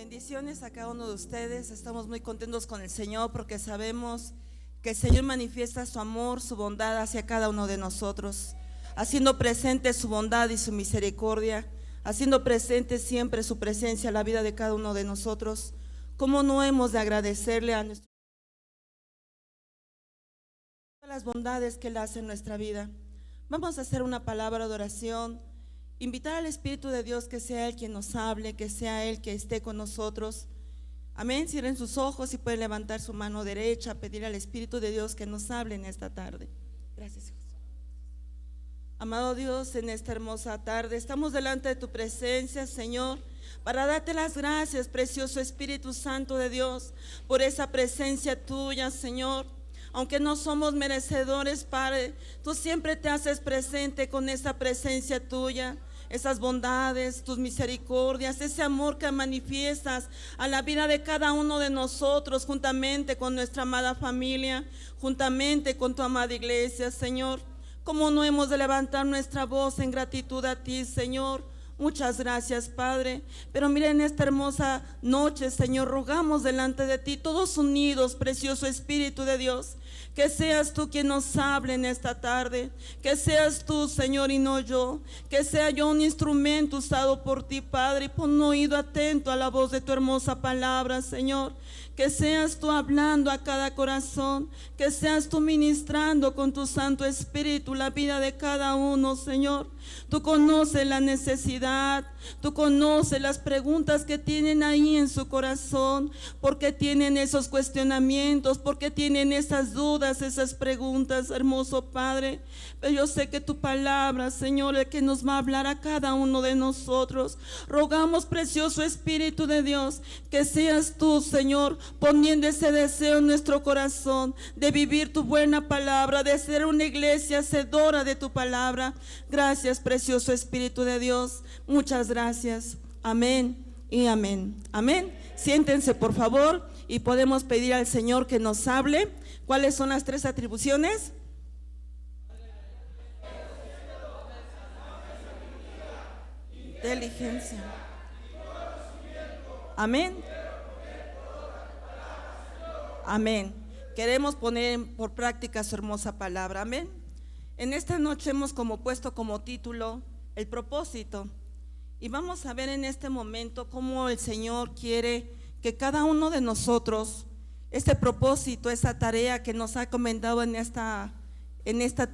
Bendiciones a cada uno de ustedes. Estamos muy contentos con el Señor porque sabemos que el Señor manifiesta su amor, su bondad hacia cada uno de nosotros, haciendo presente su bondad y su misericordia, haciendo presente siempre su presencia en la vida de cada uno de nosotros. ¿Cómo no hemos de agradecerle a nuestro las bondades que Él hace en nuestra vida? Vamos a hacer una palabra de oración, invitar al Espíritu de Dios que sea Él quien nos hable, que sea Él que esté con nosotros. Amén. Cierren sus ojos y pueden levantar su mano derecha, pedir al Espíritu de Dios que nos hable en esta tarde. Gracias, Jesús. Amado Dios, en esta hermosa tarde estamos delante de tu presencia, Señor, para darte las gracias, precioso Espíritu Santo de Dios, por esa presencia tuya, Señor. Aunque no somos merecedores, Padre, tú siempre te haces presente con esa presencia tuya, esas bondades, tus misericordias, ese amor que manifiestas a la vida de cada uno de nosotros, juntamente con nuestra amada familia, juntamente con tu amada iglesia, Señor. ¿Cómo no hemos de levantar nuestra voz en gratitud a ti, Señor? Muchas gracias, Padre. Pero mira, en esta hermosa noche, Señor, rogamos delante de ti, todos unidos, precioso Espíritu de Dios, que seas tú quien nos hable en esta tarde, que seas tú, Señor, y no yo, que sea yo un instrumento usado por ti, Padre, y pon un oído atento a la voz de tu hermosa palabra, Señor. Que seas tú hablando a cada corazón, que seas tú ministrando con tu Santo Espíritu la vida de cada uno, Señor. Tú conoces la necesidad, tú conoces las preguntas que tienen ahí en su corazón, porque tienen esos cuestionamientos, porque tienen esas dudas, esas preguntas, hermoso Padre. Pero yo sé que tu palabra, Señor, es que nos va a hablar a cada uno de nosotros. Rogamos, precioso Espíritu de Dios, que seas tú, Señor, poniendo ese deseo en nuestro corazón de vivir tu buena palabra, de ser una iglesia hacedora de tu palabra. Gracias, precioso Espíritu de Dios. Muchas gracias. Amén y amén. Amén. Siéntense, por favor, y podemos pedir al Señor que nos hable. ¿Cuáles son las tres atribuciones? Inteligencia. Amén. Amén. Queremos poner por práctica su hermosa palabra. Amén. En esta noche hemos puesto como título el propósito. Y vamos a ver en este momento cómo el Señor quiere que cada uno de nosotros, este propósito, esa tarea que nos ha encomendado en esta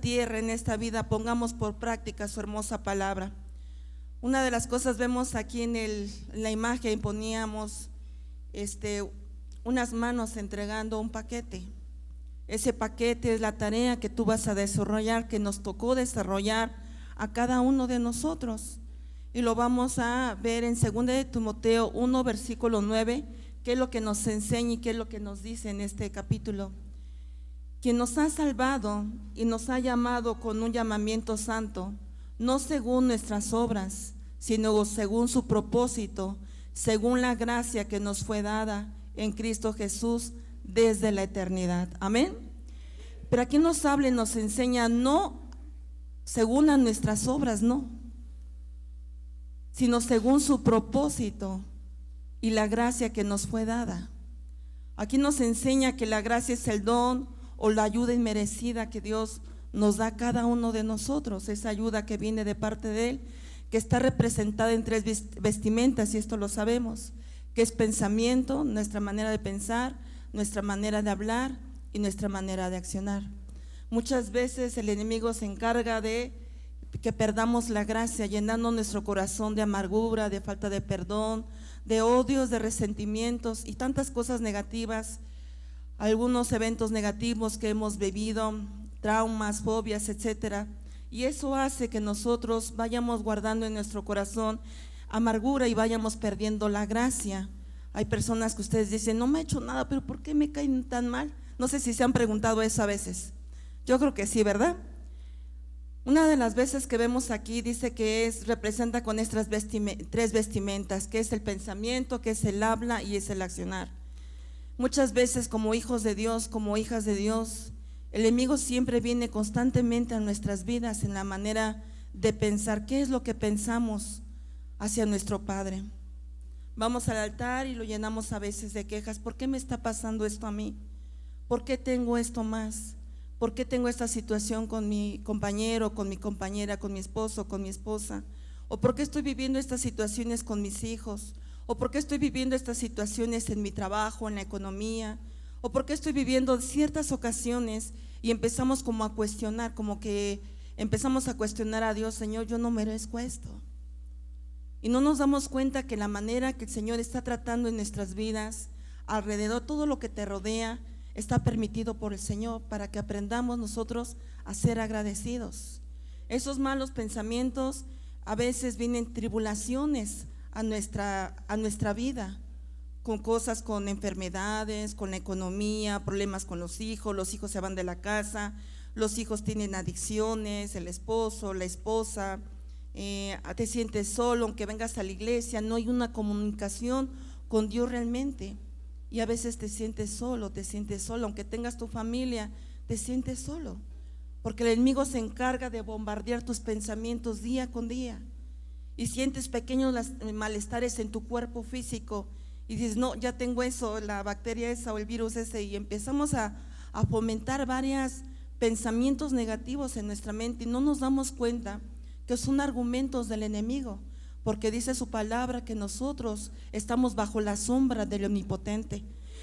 tierra, en esta vida, pongamos por práctica su hermosa palabra. Una de las cosas vemos aquí en la imagen, poníamos unas manos entregando un paquete. Ese paquete es la tarea que tú vas a desarrollar, que nos tocó desarrollar a cada uno de nosotros. Y lo vamos a ver en 2 de Timoteo 1, versículo 9, qué es lo que nos enseña y qué es lo que nos dice en este capítulo. Quien nos ha salvado y nos ha llamado con un llamamiento santo, no según nuestras obras, sino según su propósito, según la gracia que nos fue dada en Cristo Jesús desde la eternidad. Amén. Pero aquí nos habla y nos enseña, no según a nuestras obras, no, sino según su propósito y la gracia que nos fue dada. Aquí nos enseña que la gracia es el don o la ayuda inmerecida que Dios nos da a cada uno de nosotros, esa ayuda que viene de parte de Él, que está representada en tres vestimentas, y esto lo sabemos, que es pensamiento, nuestra manera de pensar, nuestra manera de hablar y nuestra manera de accionar. Muchas veces el enemigo se encarga de que perdamos la gracia, llenando nuestro corazón de amargura, de falta de perdón, de odios, de resentimientos y tantas cosas negativas, algunos eventos negativos que hemos vivido, traumas, fobias, etcétera. Y eso hace que nosotros vayamos guardando en nuestro corazón amargura y vayamos perdiendo la gracia. Hay personas que ustedes dicen, no me ha hecho nada, pero ¿por qué me caen tan mal? No sé si se han preguntado eso a veces. Yo creo que sí, ¿verdad? Una de las veces que vemos aquí dice que representa con estas tres vestimentas, que es el pensamiento, que es el habla y es el accionar. Muchas veces como hijos de Dios, como hijas de Dios, el enemigo siempre viene constantemente a nuestras vidas en la manera de pensar. ¿Qué es lo que pensamos hacia nuestro Padre? Vamos al altar y lo llenamos a veces de quejas. ¿Por qué me está pasando esto a mí? ¿Por qué tengo esto más? ¿Por qué tengo esta situación con mi compañero, con mi compañera, con mi esposo, con mi esposa? ¿O por qué estoy viviendo estas situaciones con mis hijos? ¿O por qué estoy viviendo estas situaciones en mi trabajo, en la economía? ¿O por qué estoy viviendo ciertas ocasiones? Y empezamos como a cuestionar, como que empezamos a cuestionar a Dios: Señor, yo no merezco esto. Y no nos damos cuenta que la manera que el Señor está tratando en nuestras vidas, alrededor, todo lo que te rodea, está permitido por el Señor para que aprendamos nosotros a ser agradecidos. Esos malos pensamientos a veces vienen tribulaciones a nuestra vida, con cosas, con enfermedades, con la economía, problemas con los hijos se van de la casa, los hijos tienen adicciones, el esposo, la esposa, te sientes solo, aunque vengas a la iglesia, no hay una comunicación con Dios realmente. Y a veces te sientes solo, aunque tengas tu familia, te sientes solo, porque el enemigo se encarga de bombardear tus pensamientos día con día, y sientes pequeños malestares en tu cuerpo físico, y dices: no, ya tengo eso, la bacteria esa o el virus ese, y empezamos a fomentar varios pensamientos negativos en nuestra mente, y no nos damos cuenta que son argumentos del enemigo, porque dice su palabra que nosotros estamos bajo la sombra del Omnipotente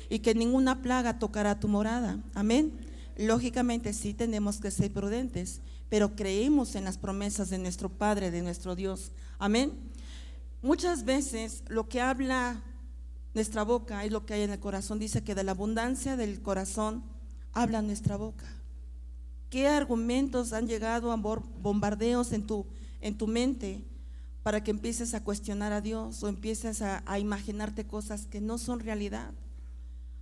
y que ninguna plaga tocará tu morada. Amén. Lógicamente sí tenemos que ser prudentes, pero creemos en las promesas de nuestro Padre, de nuestro Dios. Amén. Muchas veces lo que habla nuestra boca es lo que hay en el corazón. Dice que de la abundancia del corazón habla nuestra boca. ¿Qué argumentos han llegado a bombardeos en tu mente para que empieces a cuestionar a Dios, o empieces a imaginarte cosas que no son realidad?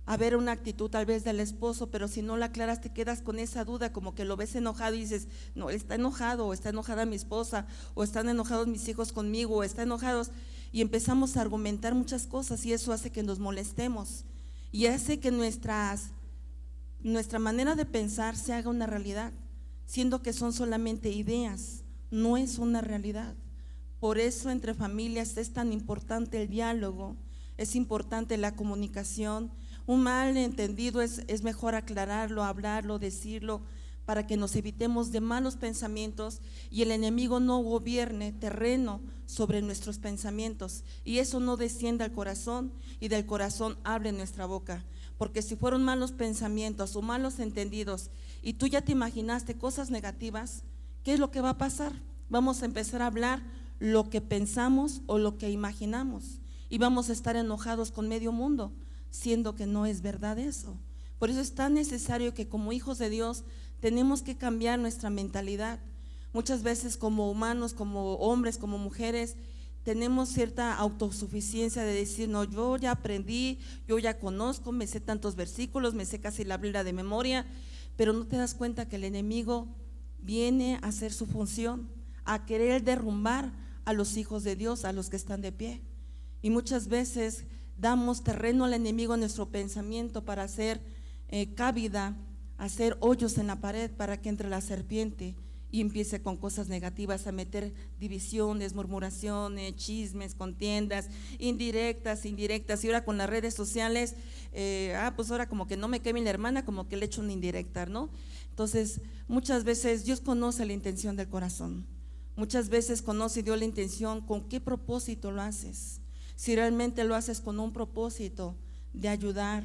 A ver una actitud tal vez del esposo, pero si no la aclaras te quedas con esa duda, como que lo ves enojado y dices: no, él está enojado, o está enojada mi esposa, o están enojados mis hijos conmigo, o están enojados, y empezamos a argumentar muchas cosas, y eso hace que nos molestemos y hace que nuestra manera de pensar se haga una realidad, siendo que son solamente ideas, no es una realidad. Por eso entre familias es tan importante el diálogo, es importante la comunicación. Un malentendido es mejor aclararlo, hablarlo, decirlo, para que nos evitemos de malos pensamientos y el enemigo no gobierne terreno sobre nuestros pensamientos, y eso no descienda al corazón, y del corazón hable nuestra boca. Porque si fueron malos pensamientos o malos entendidos y tú ya te imaginaste cosas negativas, ¿qué es lo que va a pasar? Vamos a empezar a hablar lo que pensamos o lo que imaginamos, y vamos a estar enojados con medio mundo, siendo que no es verdad eso. Por eso es tan necesario que como hijos de Dios tenemos que cambiar nuestra mentalidad. Muchas veces como humanos, como hombres, como mujeres, tenemos cierta autosuficiencia de decir: no, yo ya aprendí, yo ya conozco, me sé tantos versículos, me sé casi la Biblia de memoria, pero no te das cuenta que el enemigo viene a hacer su función, a querer derrumbar a los hijos de Dios, a los que están de pie. Y muchas veces damos terreno al enemigo en nuestro pensamiento para hacer cabida, hacer hoyos en la pared para que entre la serpiente y empiece con cosas negativas a meter divisiones, murmuraciones, chismes, contiendas, indirectas, y ahora con las redes sociales, pues ahora como que no me cae bien la hermana, como que le echo una indirecta, ¿no? Entonces muchas veces Dios conoce la intención del corazón, muchas veces conoce Dios la intención, con qué propósito lo haces. Si realmente lo haces con un propósito de ayudar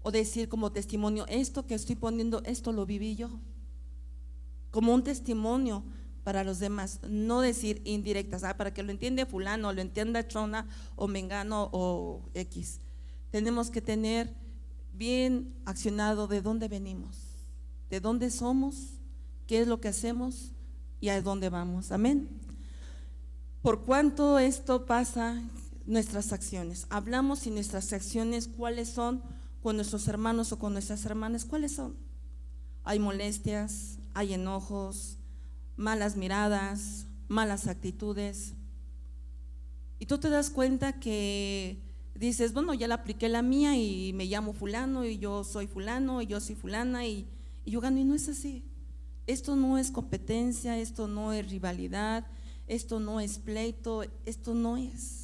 o decir como testimonio: esto que estoy poniendo, esto lo viví yo, como un testimonio para los demás, no decir indirectas, para que lo entienda fulano, lo entienda chona o mengano o X. Tenemos que tener bien accionado de dónde venimos, de dónde somos, qué es lo que hacemos y a dónde vamos. Amén. Por cuanto esto pasa, nuestras acciones, hablamos, y nuestras acciones, ¿cuáles son con nuestros hermanos o con nuestras hermanas? ¿Cuáles son? Hay molestias, hay enojos, malas miradas, malas actitudes, y tú te das cuenta que dices: bueno, ya la apliqué la mía y me llamo fulano y yo soy fulano y yo soy fulana y yo gano. Y no es así. Esto no es competencia, esto no es rivalidad, esto no es pleito, esto no es.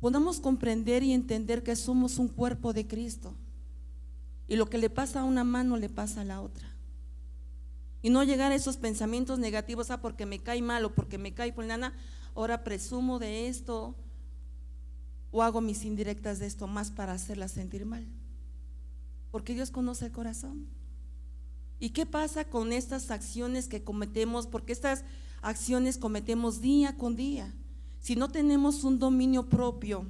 podamos comprender y entender que somos un cuerpo de Cristo, y lo que le pasa a una mano le pasa a la otra, y no llegar a esos pensamientos negativos, porque me cae mal o porque me cae fulana, ahora presumo de esto o hago mis indirectas de esto más para hacerla sentir mal, porque Dios conoce el corazón. ¿Y qué pasa con estas acciones que cometemos? Porque estas acciones cometemos día con día. Si no tenemos un dominio propio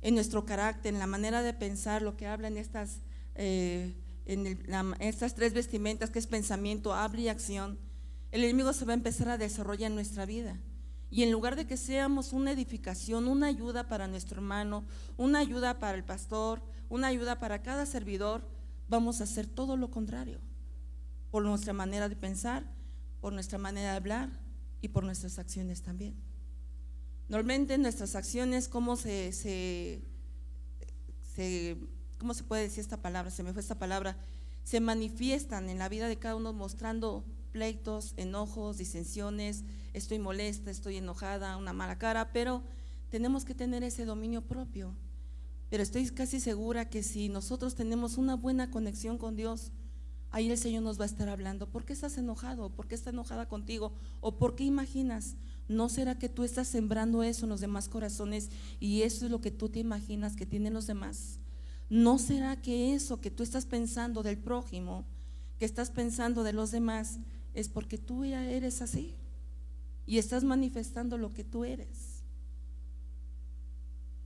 en nuestro carácter, en la manera de pensar, lo que hablan estas estas tres vestimentas, que es pensamiento, habla y acción, el enemigo se va a empezar a desarrollar en nuestra vida. Y en lugar de que seamos una edificación, una ayuda para nuestro hermano, una ayuda para el pastor, una ayuda para cada servidor, vamos a hacer todo lo contrario, por nuestra manera de pensar, por nuestra manera de hablar y por nuestras acciones también. Normalmente nuestras acciones, ¿cómo se puede decir esta palabra? Se me fue esta palabra. Se manifiestan en la vida de cada uno mostrando pleitos, enojos, disensiones, estoy molesta, estoy enojada, una mala cara, pero tenemos que tener ese dominio propio. Pero estoy casi segura que si nosotros tenemos una buena conexión con Dios, ahí el Señor nos va a estar hablando. ¿Por qué estás enojado? ¿Por qué está enojada contigo? ¿O por qué imaginas? ¿No será que tú estás sembrando eso en los demás corazones y eso es lo que tú te imaginas que tienen los demás? ¿No será que eso que tú estás pensando del prójimo, que estás pensando de los demás, es porque tú ya eres así y estás manifestando lo que tú eres?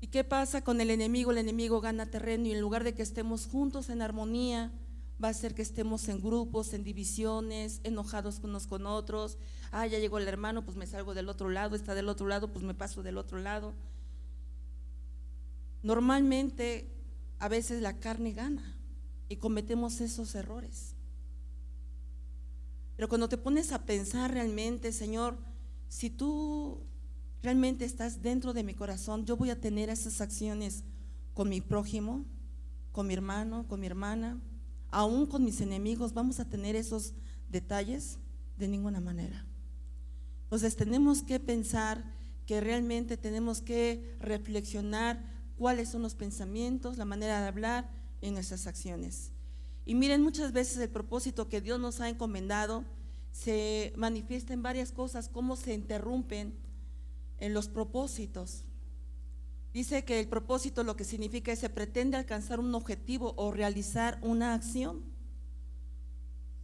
¿Y qué pasa con el enemigo? El enemigo gana terreno y en lugar de que estemos juntos en armonía, va a ser que estemos en grupos, en divisiones, enojados unos con otros. Ya llegó el hermano, pues me salgo del otro lado, está del otro lado, pues me paso del otro lado. Normalmente a veces la carne gana y cometemos esos errores. Pero cuando te pones a pensar realmente, Señor, si tú realmente estás dentro de mi corazón, yo voy a tener esas acciones con mi prójimo, con mi hermano, con mi hermana, aún con mis enemigos, ¿vamos a tener esos detalles? De ninguna manera. Entonces tenemos que pensar que realmente tenemos que reflexionar cuáles son los pensamientos, la manera de hablar en nuestras acciones. Y miren, muchas veces el propósito que Dios nos ha encomendado se manifiesta en varias cosas, cómo se interrumpen en los propósitos. Dice que el propósito lo que significa es se pretende alcanzar un objetivo o realizar una acción.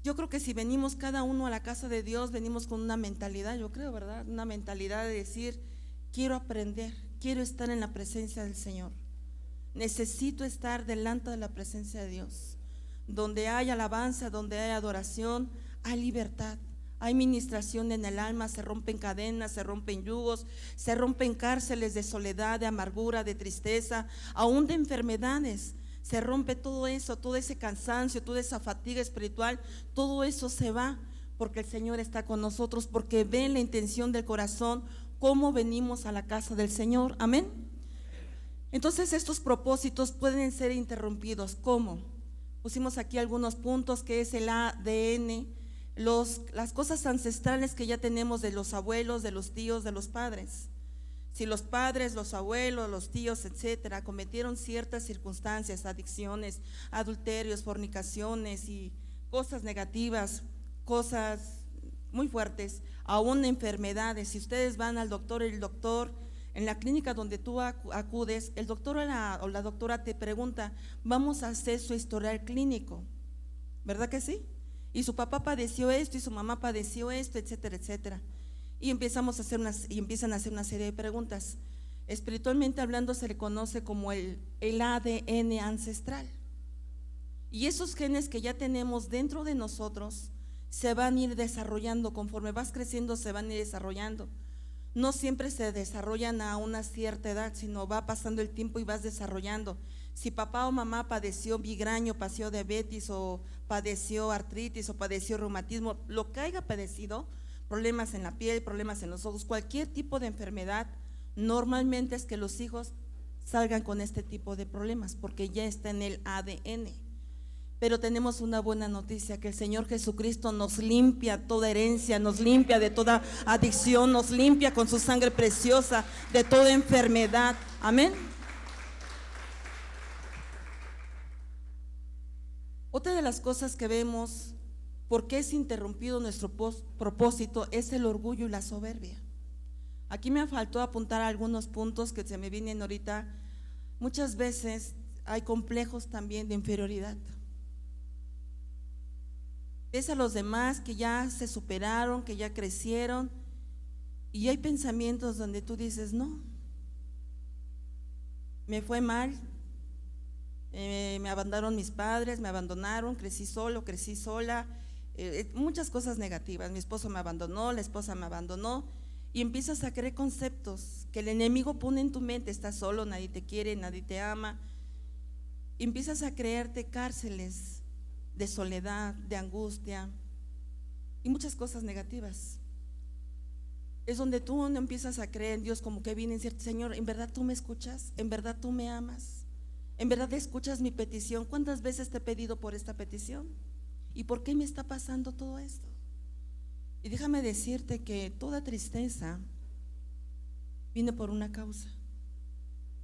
Yo creo que si venimos cada uno a la casa de Dios, venimos con una mentalidad, yo creo, ¿verdad? Una mentalidad de decir, quiero aprender, quiero estar en la presencia del Señor. Necesito estar delante de la presencia de Dios. Donde hay alabanza, donde hay adoración, hay libertad. Hay ministración en el alma, se rompen cadenas, se rompen yugos, se rompen cárceles de soledad, de amargura, de tristeza, aún de enfermedades. Se rompe todo eso, todo ese cansancio, toda esa fatiga espiritual, todo eso se va porque el Señor está con nosotros, porque ve la intención del corazón, cómo venimos a la casa del Señor. Amén. Entonces estos propósitos pueden ser interrumpidos. ¿Cómo? Pusimos aquí algunos puntos, que es el ADN, las cosas ancestrales que ya tenemos de los abuelos, de los tíos, de los padres. Si los padres, los abuelos, los tíos, etcétera, cometieron ciertas circunstancias, adicciones, adulterios, fornicaciones y cosas negativas, cosas muy fuertes, aún enfermedades. Si ustedes van al doctor, el doctor en la clínica donde tú acudes, el doctor o la doctora te pregunta, vamos a hacer su historial clínico, ¿verdad que sí? Y su papá padeció esto y su mamá padeció esto, etcétera, etcétera. Y empiezan a hacer una serie de preguntas. Espiritualmente hablando se le conoce como el ADN ancestral. Y esos genes que ya tenemos dentro de nosotros se van a ir desarrollando, conforme vas creciendo se van a ir desarrollando. No siempre se desarrollan a una cierta edad, sino va pasando el tiempo y vas desarrollando. Si papá o mamá padeció migraña, padeció diabetes o padeció artritis o padeció reumatismo, lo que haya padecido, problemas en la piel, problemas en los ojos, cualquier tipo de enfermedad, normalmente es que los hijos salgan con este tipo de problemas porque ya está en el ADN. Pero tenemos una buena noticia, que el Señor Jesucristo nos limpia toda herencia, nos limpia de toda adicción, nos limpia con su sangre preciosa de toda enfermedad. Amén. las cosas que vemos, ¿por qué es interrumpido nuestro propósito? Es el orgullo y la soberbia. Aquí me faltó apuntar algunos puntos que se me vienen ahorita. Muchas veces hay complejos también de inferioridad. Ves a los demás que ya se superaron, que ya crecieron, y hay pensamientos donde tú dices, no, me fue mal, me abandonaron mis padres, me abandonaron, crecí solo, crecí sola, muchas cosas negativas, mi esposo me abandonó, la esposa me abandonó, y empiezas a creer conceptos que el enemigo pone en tu mente: estás solo, nadie te quiere, nadie te ama, y empiezas a creerte cárceles de soledad, de angustia y muchas cosas negativas. Es donde tú no empiezas a creer en Dios, como que viene y dice: Señor, ¿en verdad tú me escuchas? ¿En verdad tú me amas? ¿En verdad escuchas mi petición? ¿Cuántas veces te he pedido por esta petición? ¿Y por qué me está pasando todo esto? Y déjame decirte que toda tristeza viene por una causa.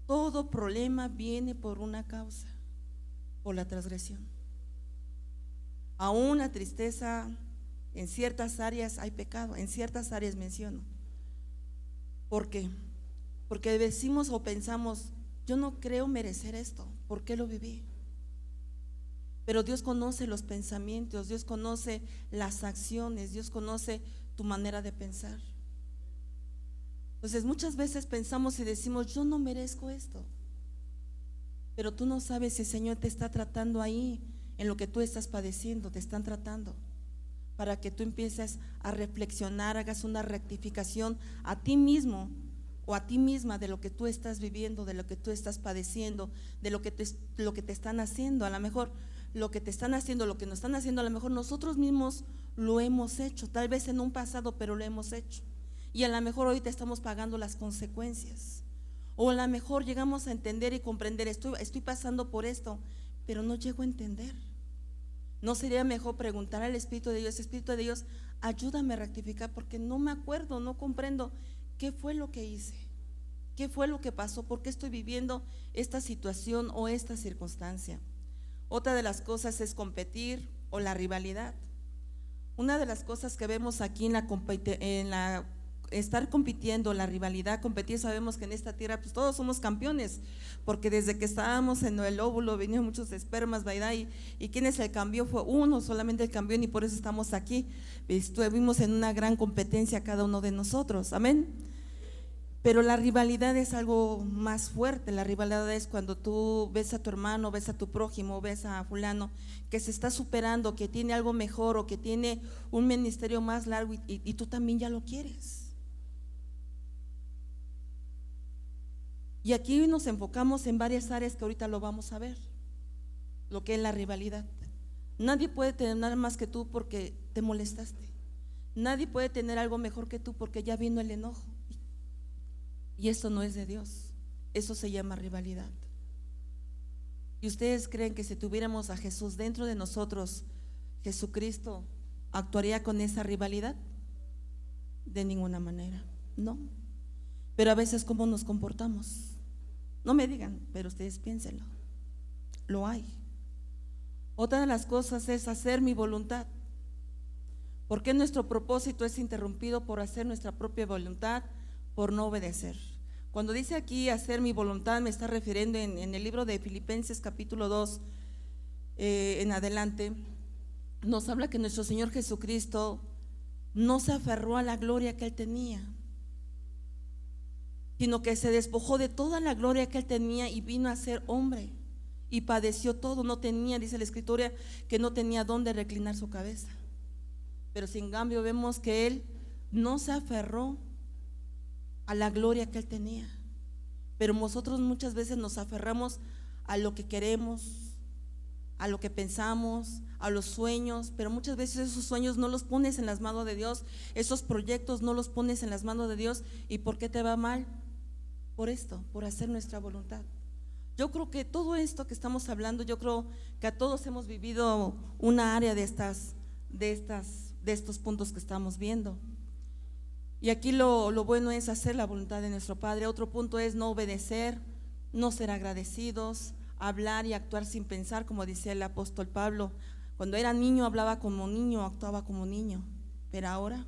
Todo problema viene por una causa, por la transgresión. Aún la tristeza, en ciertas áreas hay pecado, en ciertas áreas menciono. ¿Por qué? Porque decimos o pensamos: yo no creo merecer esto, ¿por qué lo viví? Pero Dios conoce los pensamientos, Dios conoce las acciones, Dios conoce tu manera de pensar. Entonces muchas veces pensamos y decimos: yo no merezco esto, pero tú no sabes si el Señor te está tratando ahí, en lo que tú estás padeciendo, te están tratando para que tú empieces a reflexionar, hagas una rectificación a ti mismo o a ti misma de lo que tú estás viviendo, de lo que tú estás padeciendo, de lo que te están haciendo. A lo mejor lo que te están haciendo, lo que nos están haciendo, a lo mejor nosotros mismos lo hemos hecho, tal vez en un pasado, pero lo hemos hecho, y a lo mejor ahorita estamos pagando las consecuencias. O a lo mejor llegamos a entender y comprender: estoy pasando por esto, pero no llego a entender. ¿No sería mejor preguntar al Espíritu de Dios: Espíritu de Dios, ayúdame a rectificar, porque no me acuerdo, no comprendo qué fue lo que hice, qué fue lo que pasó, por qué estoy viviendo esta situación o esta circunstancia? Otra de las cosas es competir o la rivalidad. Una de las cosas que vemos aquí en la estar compitiendo, la rivalidad, competir, sabemos que en esta tierra pues todos somos campeones, porque desde que estábamos en el óvulo vinieron muchos espermas, ¿verdad? Y ¿quién es el campeón? Fue uno, solamente el campeón, y por eso estamos aquí. Estuvimos en una gran competencia cada uno de nosotros, amén. Pero la rivalidad es algo más fuerte. La rivalidad es cuando tú ves a tu hermano, ves a tu prójimo, ves a fulano que se está superando, que tiene algo mejor o que tiene un ministerio más largo, y tú también ya lo quieres. Y aquí nos enfocamos en varias áreas que ahorita lo vamos a ver, lo que es la rivalidad. Nadie puede tener nada más que tú porque te molestaste. Nadie puede tener algo mejor que tú porque ya vino el enojo. Y eso no es de Dios, eso se llama rivalidad. ¿Y ustedes creen que si tuviéramos a Jesús dentro de nosotros, Jesucristo actuaría con esa rivalidad? De ninguna manera, no. Pero a veces, ¿cómo nos comportamos? No me digan, pero ustedes piénsenlo, lo hay. Otra de las cosas es hacer mi voluntad. ¿Por qué nuestro propósito es interrumpido por hacer nuestra propia voluntad, por no obedecer? Cuando dice aquí hacer mi voluntad, me está refiriendo en el libro de Filipenses capítulo 2 en adelante, nos habla que nuestro Señor Jesucristo no se aferró a la gloria que Él tenía, sino que se despojó de toda la gloria que Él tenía y vino a ser hombre y padeció todo. No tenía, dice la Escritura, que no tenía dónde reclinar su cabeza, pero sin cambio vemos que Él no se aferró a la gloria que Él tenía. Pero nosotros muchas veces nos aferramos a lo que queremos, a lo que pensamos, a los sueños, pero muchas veces esos sueños no los pones en las manos de Dios, esos proyectos no los pones en las manos de Dios. ¿Y por qué te va mal? Por esto, por hacer nuestra voluntad. Yo creo que todo esto que estamos hablando, yo creo que a todos hemos vivido una área de estos puntos que estamos viendo. Y aquí lo bueno es hacer la voluntad de nuestro Padre. Otro punto es no obedecer, no ser agradecidos, hablar y actuar sin pensar, como dice el apóstol Pablo Cuando era niño hablaba como niño, actuaba como niño, pero ahora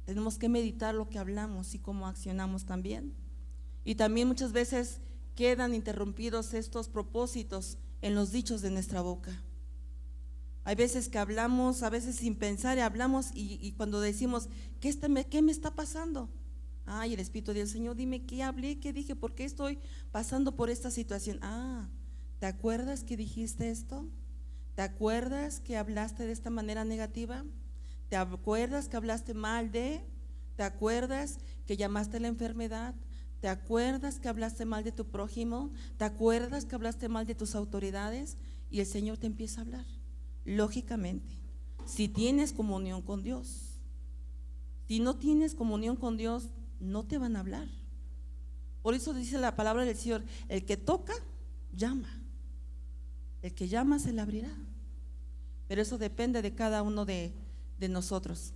tenemos que meditar lo que hablamos y cómo accionamos también. Y también muchas veces quedan interrumpidos estos propósitos en los dichos de nuestra boca. Hay veces que hablamos, a veces sin pensar, y hablamos y cuando decimos, ¿qué me está pasando? Ay, el Espíritu del Señor, dime qué hablé, qué dije, por qué estoy pasando por esta situación. ¿Te acuerdas que dijiste esto? ¿Te acuerdas que hablaste de esta manera negativa? ¿Te acuerdas que hablaste mal de? ¿Te acuerdas que llamaste a la enfermedad? ¿Te acuerdas que hablaste mal de tu prójimo? ¿Te acuerdas que hablaste mal de tus autoridades? Y el Señor te empieza a hablar. Lógicamente, si tienes comunión con Dios. Si no tienes comunión con Dios, no te van a hablar. Por eso dice la palabra del Señor: el que toca, llama. El que llama se le abrirá. Pero eso depende de cada uno de nosotros.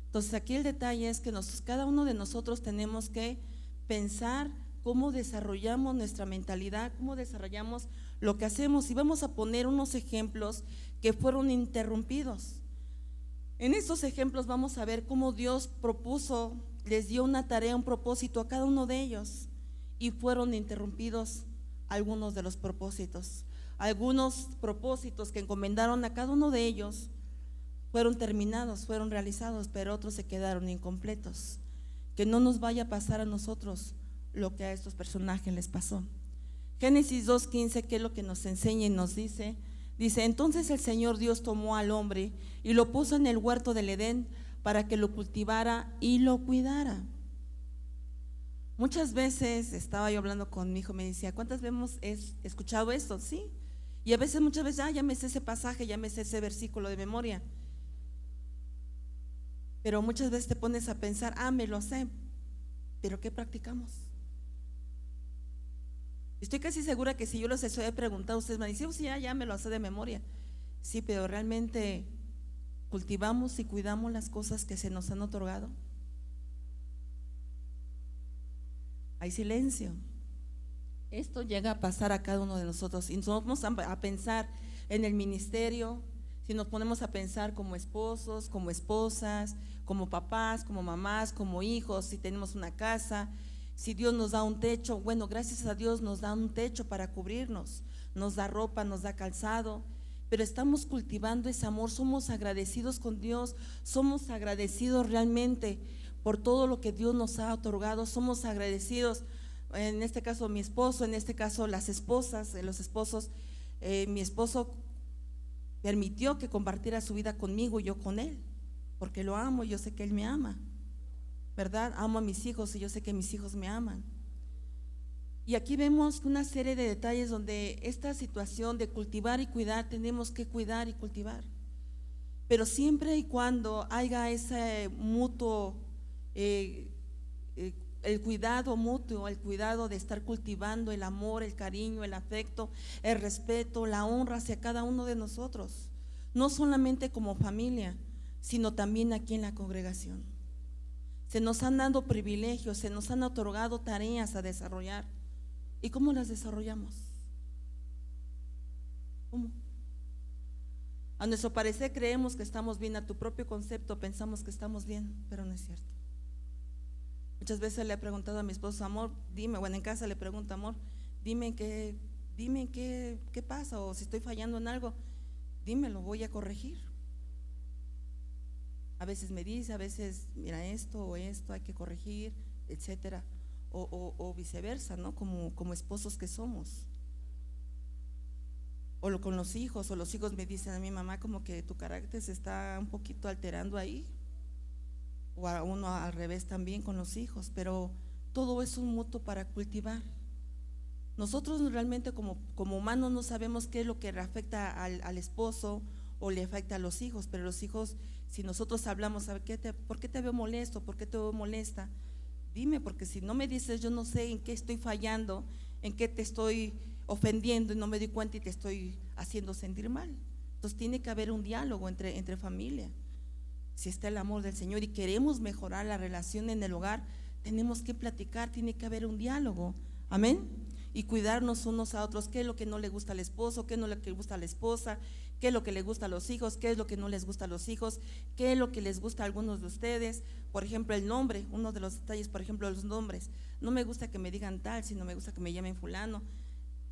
Entonces aquí el detalle es que cada uno de nosotros tenemos que pensar cómo desarrollamos nuestra mentalidad, cómo desarrollamos lo que hacemos, y vamos a poner unos ejemplos que fueron interrumpidos. En estos ejemplos vamos a ver cómo Dios propuso, les dio una tarea, un propósito a cada uno de ellos, y fueron interrumpidos algunos de los propósitos. Algunos propósitos que encomendaron a cada uno de ellos fueron terminados, fueron realizados, pero otros se quedaron incompletos. Que no nos vaya a pasar a nosotros lo que a estos personajes les pasó. Génesis 2:15, que es lo que nos enseña y nos dice, entonces el Señor Dios tomó al hombre y lo puso en el huerto del Edén para que lo cultivara y lo cuidara. Muchas veces estaba yo hablando con mi hijo, me decía, ¿cuántas veces he escuchado esto? Sí. Y a veces, muchas veces, ya me sé ese pasaje, ya me sé ese versículo de memoria. Pero muchas veces te pones a pensar, me lo sé, pero ¿qué practicamos? Estoy casi segura que si yo los he preguntado, ustedes me dicen, sí, ya me lo sé de memoria. Sí, pero realmente cultivamos y cuidamos las cosas que se nos han otorgado. Hay silencio. Esto llega a pasar a cada uno de nosotros, y nos vamos a pensar en el ministerio. Si nos ponemos a pensar como esposos, como esposas, como papás, como mamás, como hijos, si tenemos una casa, si Dios nos da un techo, bueno, gracias a Dios nos da un techo para cubrirnos, nos da ropa, nos da calzado, pero estamos cultivando ese amor, somos agradecidos con Dios, somos agradecidos realmente por todo lo que Dios nos ha otorgado, somos agradecidos, en este caso mi esposo, en este caso las esposas, los esposos, mi esposo permitió que compartiera su vida conmigo y yo con él, porque lo amo y yo sé que él me ama, ¿verdad? Amo a mis hijos y yo sé que mis hijos me aman. Y aquí vemos una serie de detalles donde esta situación de cultivar y cuidar, tenemos que cuidar y cultivar, pero siempre y cuando haya ese mutuo, el cuidado mutuo, el cuidado de estar cultivando el amor, el cariño, el afecto, el respeto, la honra hacia cada uno de nosotros, no solamente como familia, sino también aquí en la congregación. Se nos han dado privilegios, se nos han otorgado tareas a desarrollar. ¿Y cómo las desarrollamos? ¿Cómo? A nuestro parecer creemos que estamos bien, a tu propio concepto pensamos que estamos bien, pero no es cierto. Muchas veces le he preguntado a mi esposo, amor, dime, bueno, en casa le pregunto, amor, dime qué pasa, o si estoy fallando en algo, dímelo, voy a corregir. A veces me dice, a veces, mira, esto hay que corregir, etcétera, o viceversa, ¿no? Como esposos que somos. O con los hijos, o los hijos me dicen a mi mamá, como que tu carácter se está un poquito alterando ahí. O a uno al revés también con los hijos, pero todo es un mutuo para cultivar. Nosotros realmente como humanos no sabemos qué es lo que le afecta al esposo o le afecta a los hijos, pero los hijos, si nosotros hablamos, ¿por qué te veo molesto? ¿Por qué te veo molesta? Dime, porque si no me dices, yo no sé en qué estoy fallando, en qué te estoy ofendiendo y no me doy cuenta y te estoy haciendo sentir mal. Entonces tiene que haber un diálogo entre familia. Si está el amor del Señor y queremos mejorar la relación en el hogar, tenemos que platicar, tiene que haber un diálogo, amén, y cuidarnos unos a otros. ¿Qué es lo que no le gusta al esposo? ¿Qué no le gusta a la esposa? qué es lo que les gusta a los hijos, qué es lo que no les gusta a los hijos, qué es lo que les gusta a algunos de ustedes. Por ejemplo, el nombre, uno de los detalles, por ejemplo, los nombres. No me gusta que me digan tal, sino me gusta que me llamen fulano.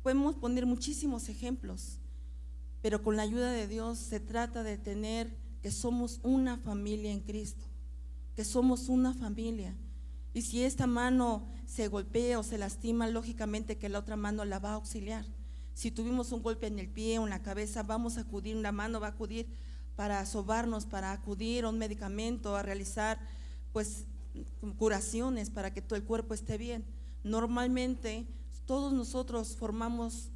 Podemos poner muchísimos ejemplos, pero con la ayuda de Dios se trata de tener que somos una familia en Cristo, que somos una familia. Y si esta mano se golpea o se lastima, lógicamente que la otra mano la va a auxiliar. Si tuvimos un golpe en el pie o en la cabeza, vamos a acudir, una mano va a acudir para sobarnos, para acudir a un medicamento, a realizar pues curaciones para que todo el cuerpo esté bien. Normalmente todos nosotros formamos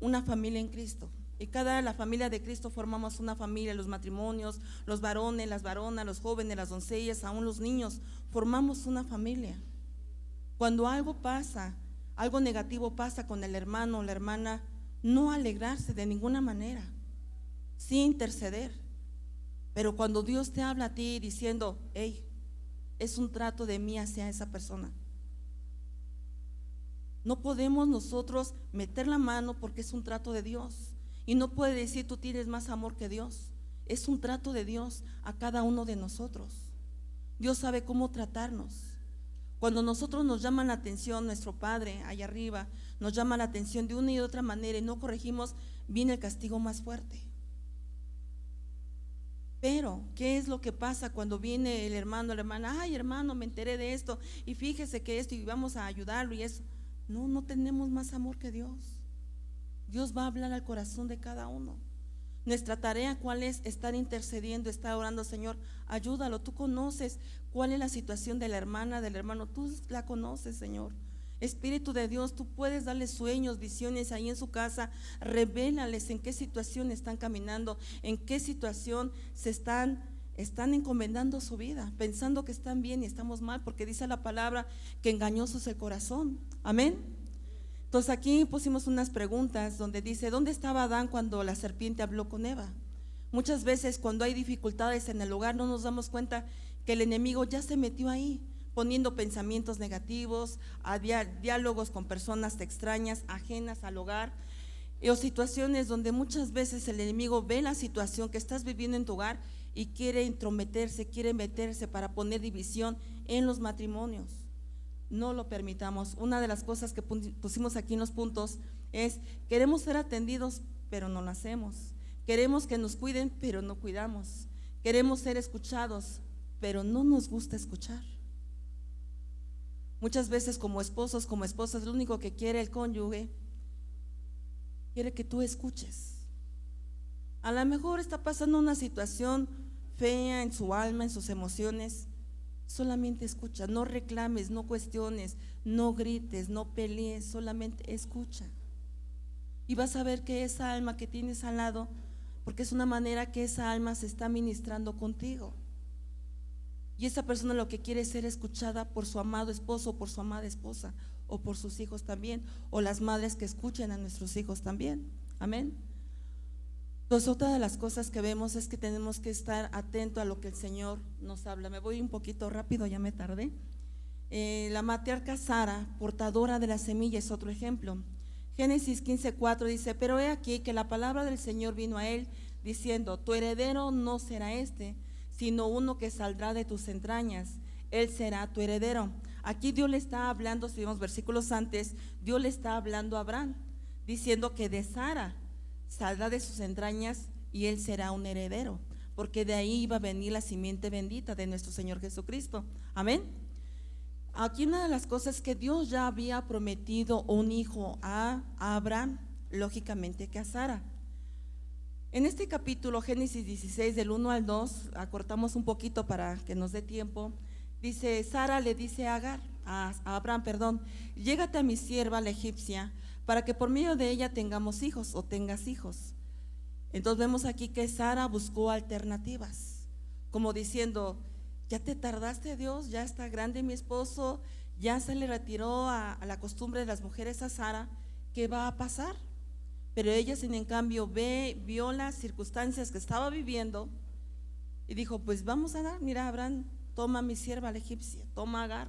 una familia en Cristo, y la familia de Cristo formamos una familia, los matrimonios, los varones, las varonas, los jóvenes, las doncellas, aún los niños, formamos una familia. Cuando algo pasa, algo negativo pasa con el hermano o la hermana, no alegrarse de ninguna manera, sí interceder. Pero cuando Dios te habla a ti diciendo, hey, es un trato de mí hacia esa persona, no podemos nosotros meter la mano porque es un trato de Dios. Y no puede decir tú tienes más amor que Dios. Es un trato de Dios a cada uno de nosotros. Dios sabe cómo tratarnos. Cuando nosotros nos llaman la atención, nuestro Padre allá arriba nos llama la atención de una y de otra manera y no corregimos, viene el castigo más fuerte. Pero, ¿qué es lo que pasa cuando viene el hermano, la hermana? Ay, hermano, me enteré de esto y fíjese que esto y vamos a ayudarlo y eso. No tenemos más amor que Dios. Dios va a hablar al corazón de cada uno. Nuestra tarea, ¿cuál es? Estar intercediendo, estar orando, Señor, ayúdalo. Tú conoces cuál es la situación de la hermana, del hermano, tú la conoces, Señor. Espíritu de Dios, tú puedes darles sueños, visiones ahí en su casa, revélales en qué situación están caminando, en qué situación se están encomendando su vida, pensando que están bien y estamos mal, porque dice la palabra que engañoso es el corazón. Amén. Entonces aquí pusimos unas preguntas donde dice, ¿dónde estaba Adán cuando la serpiente habló con Eva? Muchas veces cuando hay dificultades en el hogar no nos damos cuenta que el enemigo ya se metió ahí, poniendo pensamientos negativos, diálogos con personas extrañas, ajenas al hogar, o situaciones donde muchas veces el enemigo ve la situación que estás viviendo en tu hogar y quiere intrometerse, quiere meterse para poner división en los matrimonios. No lo permitamos. Una de las cosas que pusimos aquí en los puntos es: queremos ser atendidos, pero no lo hacemos. Queremos que nos cuiden, pero no cuidamos. Queremos ser escuchados, pero no nos gusta escuchar. Muchas veces como esposos, como esposas, lo único que quiere el cónyuge, quiere que tú escuches. A lo mejor está pasando una situación fea en su alma, en sus emociones. Solamente escucha, no reclames, no cuestiones, no grites, no pelees, solamente escucha. Y vas a ver que esa alma que tienes al lado, porque es una manera que esa alma se está ministrando contigo. Y esa persona lo que quiere es ser escuchada por su amado esposo, por su amada esposa, o por sus hijos también, o las madres que escuchen a nuestros hijos también. Amén. Entonces, otra de las cosas que vemos es que tenemos que estar atentos a lo que el Señor nos habla. Me voy un poquito rápido, ya me tardé. La matriarca Sara, portadora de la semilla, es otro ejemplo. Génesis 15:4 dice: pero he aquí que la palabra del Señor vino a él diciendo: tu heredero no será este, sino uno que saldrá de tus entrañas, él será tu heredero. Aquí Dios le está hablando, si vemos versículos antes, Dios le está hablando a Abraham, diciendo que de Sara saldrá de sus entrañas y él será un heredero, porque de ahí iba a venir la simiente bendita de nuestro Señor Jesucristo. Amén. Aquí una de las cosas que Dios ya había prometido un hijo a Abraham, lógicamente que a Sara. En este capítulo, Génesis 16, del 1 al 2, acortamos un poquito para que nos dé tiempo. Dice: Sara le dice a Abraham, llégate a mi sierva la egipcia, para que por medio de ella tengamos hijos o tengas hijos. Entonces vemos aquí que Sara buscó alternativas, como diciendo: ya te tardaste, Dios, ya está grande mi esposo, ya se le retiró a la costumbre de las mujeres a Sara, ¿qué va a pasar? Pero ella, sin en cambio, vio las circunstancias que estaba viviendo y dijo: pues vamos a dar, mira, Abraham, toma a mi sierva la egipcia, toma a Agar,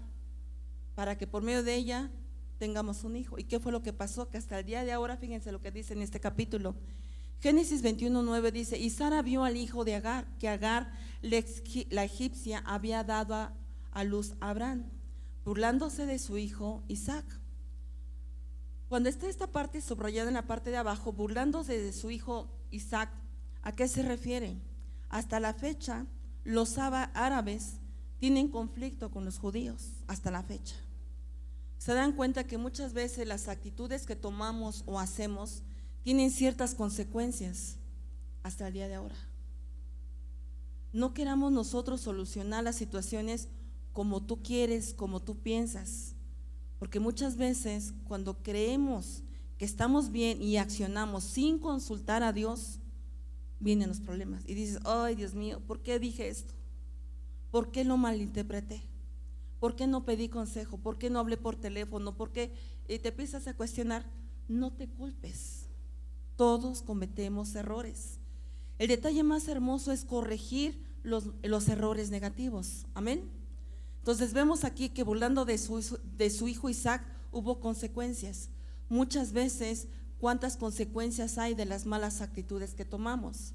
para que por medio de ella tengamos un hijo. ¿Y qué fue lo que pasó? Que hasta el día de ahora, fíjense lo que dice en este capítulo, Génesis 21:9 dice: y Sara vio al hijo de Agar, que Agar la egipcia había dado a luz a Abraham, burlándose de su hijo Isaac. Cuando está esta parte subrayada en la parte de abajo, burlándose de su hijo Isaac, ¿a qué se refiere? Hasta la fecha, los árabes tienen conflicto con los judíos, hasta la fecha. Se dan cuenta que muchas veces las actitudes que tomamos o hacemos tienen ciertas consecuencias hasta el día de ahora. No queramos nosotros solucionar las situaciones como tú quieres, como tú piensas, porque muchas veces cuando creemos que estamos bien y accionamos sin consultar a Dios, vienen los problemas y dices: ay, Dios mío, ¿por qué dije esto? ¿Por qué lo malinterpreté? ¿Por qué no pedí consejo? ¿Por qué no hablé por teléfono? ¿Por qué? Y te empiezas a cuestionar. No te culpes, todos cometemos errores. El detalle más hermoso es corregir los errores negativos. Amén. Entonces vemos aquí que burlando de su hijo Isaac hubo consecuencias. Muchas veces, ¿cuántas consecuencias hay de las malas actitudes que tomamos?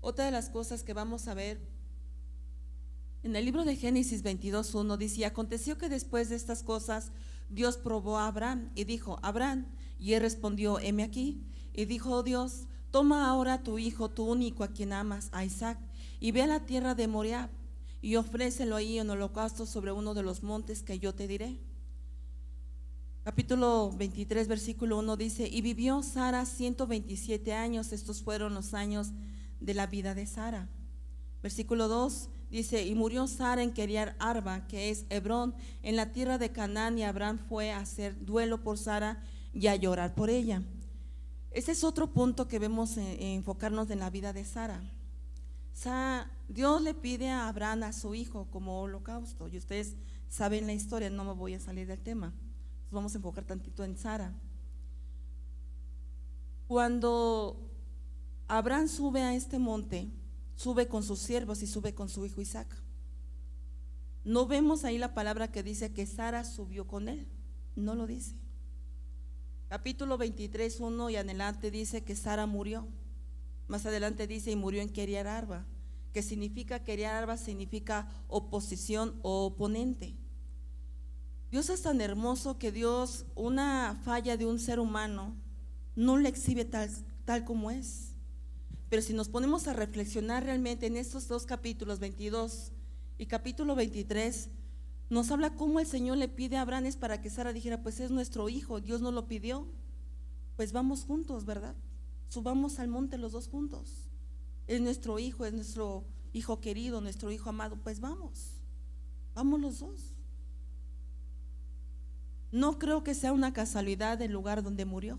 Otra de las cosas que vamos a ver en el libro de Génesis 22:1 dice: y aconteció que después de estas cosas Dios probó a Abraham y dijo: Abraham, y él respondió: heme aquí. Y dijo Dios: toma ahora a tu hijo, tu único, a quien amas, a Isaac, y ve a la tierra de Moriah y ofrécelo ahí en holocausto sobre uno de los montes que yo te diré. Capítulo 23 versículo 1 dice: y vivió Sara 127 años, estos fueron los años de la vida de Sara. Versículo 2 dice: y murió Sara en Kiriat Arba, que es Hebrón, en la tierra de Canaán, y Abraham fue a hacer duelo por Sara y a llorar por ella. Este es otro punto que vemos enfocarnos en la vida de Sara. Dios le pide a Abraham a su hijo como holocausto, y ustedes saben la historia, no me voy a salir del tema. Nos vamos a enfocar tantito en Sara. Cuando Abraham sube a este monte, sube con sus siervos y sube con su hijo Isaac. No vemos ahí la palabra que dice que Sara subió con él, no lo dice. Capítulo 23, 1 y adelante dice que Sara murió. Más adelante dice: y murió en Kiriat Arba, que significa, Kiriat Arba significa oposición o oponente. Dios es tan hermoso que Dios, una falla de un ser humano no la exhibe tal como es. Pero si nos ponemos a reflexionar realmente en estos dos capítulos, 22 y capítulo 23, nos habla cómo el Señor le pide a Abraham es para que Sara dijera: pues es nuestro hijo, Dios nos lo pidió, pues vamos juntos, ¿verdad? Subamos al monte los dos juntos, es nuestro hijo querido, nuestro hijo amado, pues vamos los dos. No creo que sea una casualidad el lugar donde murió,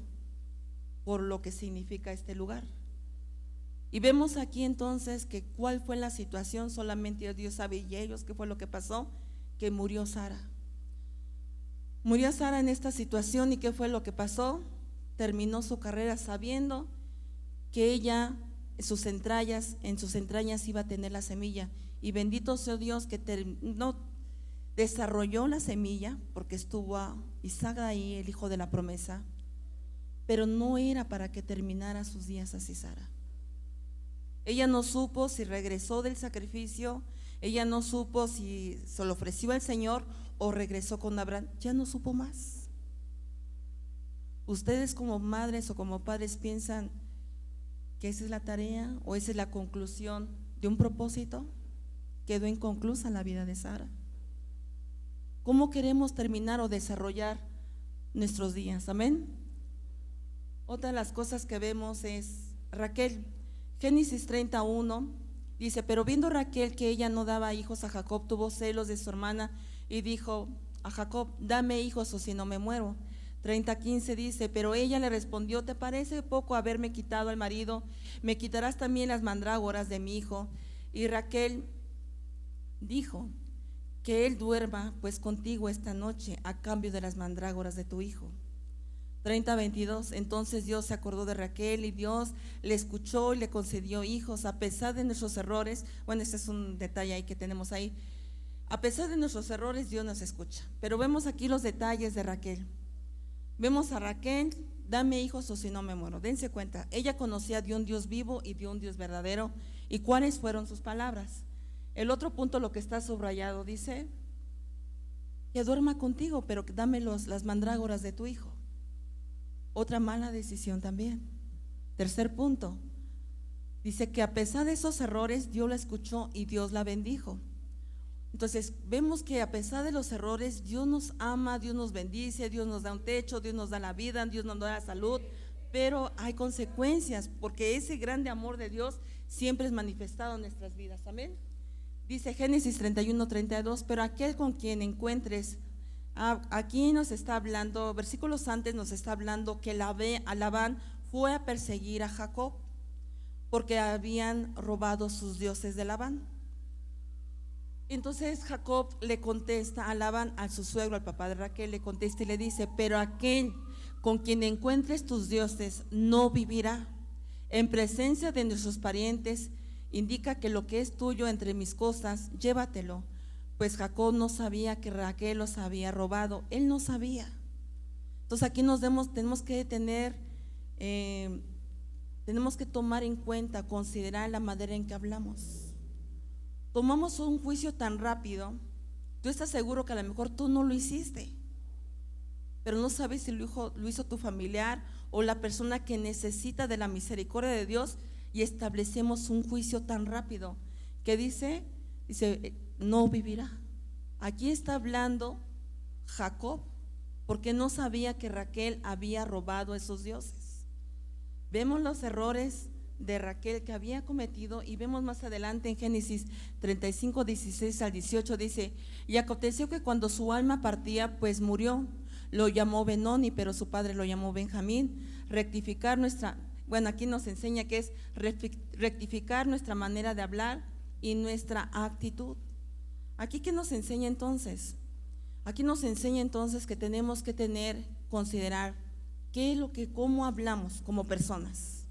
por lo que significa este lugar. Y vemos aquí entonces que cuál fue la situación, solamente Dios sabe, y ellos qué fue lo que pasó, que murió Sara. Murió Sara en esta situación, y qué fue lo que pasó. Terminó su carrera sabiendo que ella en sus entrañas iba a tener la semilla, y bendito sea Dios que desarrolló la semilla, porque estuvo a Isaac ahí, el hijo de la promesa, pero no era para que terminara sus días así Sara. Ella no supo si regresó del sacrificio, ella no supo si se lo ofreció al Señor o regresó con Abraham, ya no supo más. ¿Ustedes como madres o como padres piensan que esa es la tarea o esa es la conclusión de un propósito? Quedó inconclusa la vida de Sara. ¿Cómo queremos terminar o desarrollar nuestros días? Amén. Otra de las cosas que vemos es Raquel. Génesis 31 dice: pero viendo Raquel que ella no daba hijos a Jacob, tuvo celos de su hermana y dijo a Jacob: dame hijos o si no me muero. 30:15 dice: pero ella le respondió: ¿te parece poco haberme quitado al marido? ¿Me quitarás también las mandrágoras de mi hijo? Y Raquel dijo: que él duerma pues contigo esta noche a cambio de las mandrágoras de tu hijo. 30:22 entonces Dios se acordó de Raquel, y Dios le escuchó y le concedió hijos a pesar de nuestros errores. Bueno, este es un detalle ahí que tenemos ahí. A pesar de nuestros errores, Dios nos escucha. Pero vemos aquí los detalles de Raquel. Vemos a Raquel dame hijos o si no me muero. Dense cuenta, ella conocía de un Dios vivo y de un Dios verdadero. ¿Y cuáles fueron sus palabras? El otro punto, lo que está subrayado, dice que duerma contigo, pero dame las mandrágoras de tu hijo. Otra mala decisión también. Tercer punto, dice que a pesar de esos errores, Dios la escuchó y Dios la bendijo. Entonces vemos que a pesar de los errores, Dios nos ama, Dios nos bendice, Dios nos da un techo, Dios nos da la vida, Dios nos da la salud, pero hay consecuencias, porque ese grande amor de Dios siempre es manifestado en nuestras vidas. Amén. Dice Génesis 31:32, pero aquel con quien encuentres, aquí nos está hablando, versículos antes nos está hablando que Labán fue a perseguir a Jacob porque habían robado sus dioses de Labán. Entonces Jacob le contesta a Labán, a su suegro, al papá de Raquel, le contesta y le dice: pero aquel con quien encuentres tus dioses no vivirá. En presencia de nuestros parientes, indica que lo que es tuyo entre mis cosas, llévatelo. Pues Jacob no sabía que Raquel los había robado, él no sabía. Entonces aquí tenemos que tomar en cuenta, considerar la manera en que hablamos. Tomamos un juicio tan rápido. Tú estás seguro que a lo mejor tú no lo hiciste, pero no sabes si lo hizo tu familiar o la persona que necesita de la misericordia de Dios, y establecemos un juicio tan rápido que dice no vivirá. Aquí está hablando Jacob porque no sabía que Raquel había robado esos dioses. Vemos los errores de Raquel que había cometido, y vemos más adelante en Génesis 35:16-18, dice: y aconteció que cuando su alma partía, pues murió, lo llamó Benoni, pero su padre lo llamó Benjamín. Aquí nos enseña que es rectificar nuestra manera de hablar y nuestra actitud. ¿Aquí qué nos enseña entonces? Aquí nos enseña entonces que tenemos que considerar cómo hablamos como personas.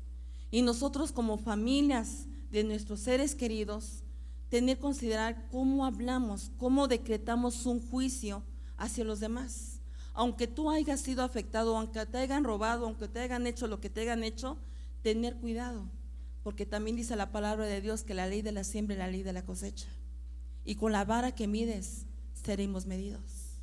Y nosotros como familias de nuestros seres queridos, considerar cómo hablamos, cómo decretamos un juicio hacia los demás. Aunque tú hayas sido afectado, aunque te hayan robado, aunque te hayan hecho lo que te hayan hecho, tener cuidado, porque también dice la palabra de Dios que la ley de la siembra y la ley de la cosecha, y con la vara que mides seremos medidos.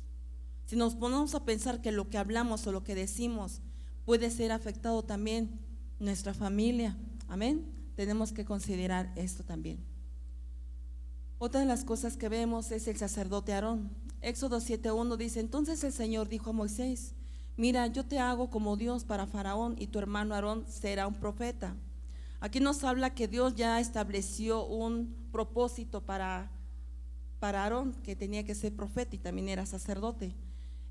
Si nos ponemos a pensar que lo que hablamos o lo que decimos puede ser afectado también nuestra familia, amén, tenemos que considerar esto también. Otra de las cosas que vemos es el sacerdote Aarón. Éxodo 7:1 dice: entonces el Señor dijo a Moisés: mira, yo te hago como Dios para Faraón, y tu hermano Aarón será un profeta. Aquí nos habla que Dios ya estableció un propósito para Aarón, que tenía que ser profeta y también era sacerdote.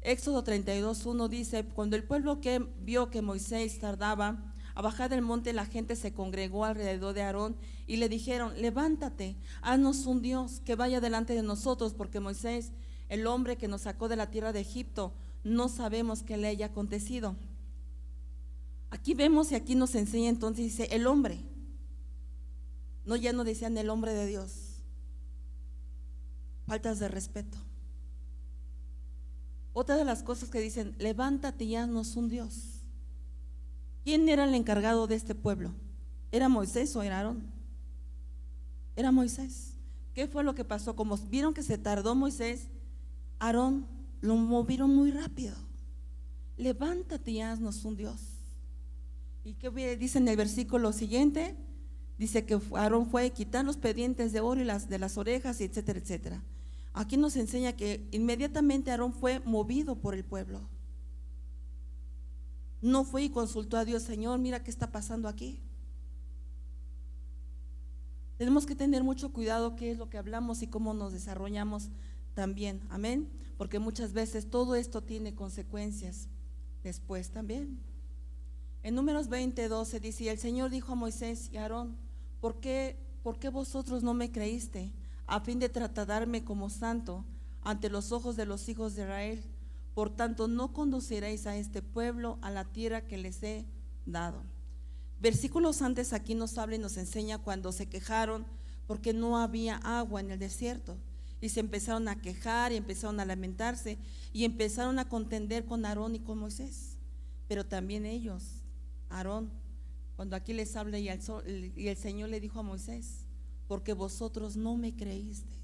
Éxodo 32:1 dice: cuando el pueblo vio que Moisés tardaba a bajar del monte, la gente se congregó alrededor de Aarón y le dijeron: levántate, haznos un Dios que vaya delante de nosotros, porque Moisés, el hombre que nos sacó de la tierra de Egipto, no sabemos qué le haya acontecido. Aquí vemos, y aquí nos enseña entonces, dice el hombre, ya no decían el hombre de Dios. Faltas de respeto. Otra de las cosas que dicen: levántate y haznos un Dios. ¿Quién era el encargado de este pueblo? ¿Era Moisés o era Aarón? Era Moisés. ¿Qué fue lo que pasó? Como vieron que se tardó Moisés, Aarón lo movieron muy rápido. Levántate y haznos un Dios. ¿Y qué dice en el versículo siguiente? Dice que Aarón fue a quitar los pendientes de oro y de las orejas, y etcétera, etcétera. Aquí nos enseña que inmediatamente Aarón fue movido por el pueblo. No fue y consultó a Dios: Señor, mira qué está pasando aquí. Tenemos que tener mucho cuidado qué es lo que hablamos y cómo nos desarrollamos también, amén, porque muchas veces todo esto tiene consecuencias después también. En Números 20:12 dice: y el Señor dijo a Moisés y a Aarón: ¿por qué vosotros no me creíste a fin de tratarme como santo ante los ojos de los hijos de Israel? Por tanto, no conduciréis a este pueblo a la tierra que les he dado. Versículos antes aquí nos habla y nos enseña cuando se quejaron porque no había agua en el desierto, y se empezaron a quejar y empezaron a lamentarse y empezaron a contender con Aarón y con Moisés. pero también ellos, Aarón, cuando aquí les habla y el Señor le dijo a Moisés, porque vosotros no me creísteis.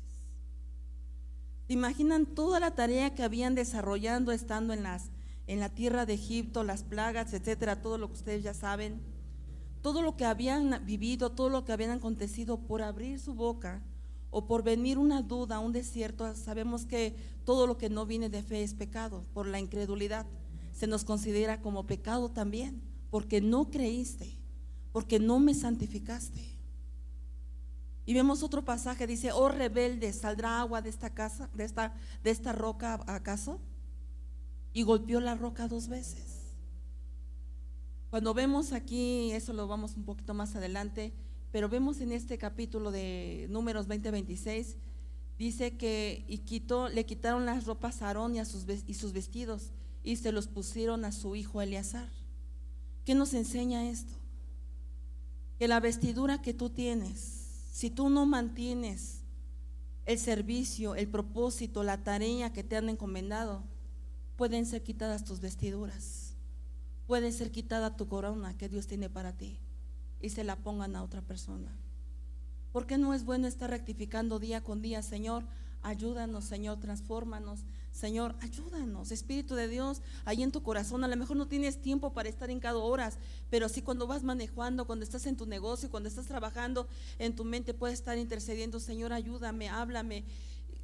¿Se imaginan toda la tarea que habían desarrollando estando en la tierra de Egipto, las plagas, etcétera, todo lo que ustedes ya saben, todo lo que habían vivido, todo lo que habían acontecido por abrir su boca o por venir una duda, un desierto? Sabemos que todo lo que no viene de fe es pecado. Por la incredulidad se nos considera como pecado también, porque no creíste, porque no me santificaste. Y vemos otro pasaje, dice: oh rebeldes, ¿saldrá agua de esta casa, de esta roca acaso? Y golpeó la roca 2 veces. Cuando vemos aquí, eso lo vamos un poquito más adelante, pero vemos en este capítulo de Números 20-26, dice que le quitaron las ropas a Aarón y sus vestidos, y se los pusieron a su hijo Eleazar. ¿Qué nos enseña esto? Que la vestidura que tú tienes, si tú no mantienes el servicio, el propósito, la tarea que te han encomendado, pueden ser quitadas tus vestiduras, puede ser quitada tu corona que Dios tiene para ti y se la pongan a otra persona. ¿Por qué no es bueno estar rectificando día con día? Señor, ayúdanos, Señor, transfórmanos, Señor, ayúdanos. Espíritu de Dios, ahí en tu corazón, a lo mejor no tienes tiempo para estar en cada horas, pero sí cuando vas manejando, cuando estás en tu negocio, cuando estás trabajando, en tu mente puedes estar intercediendo: Señor, ayúdame, háblame.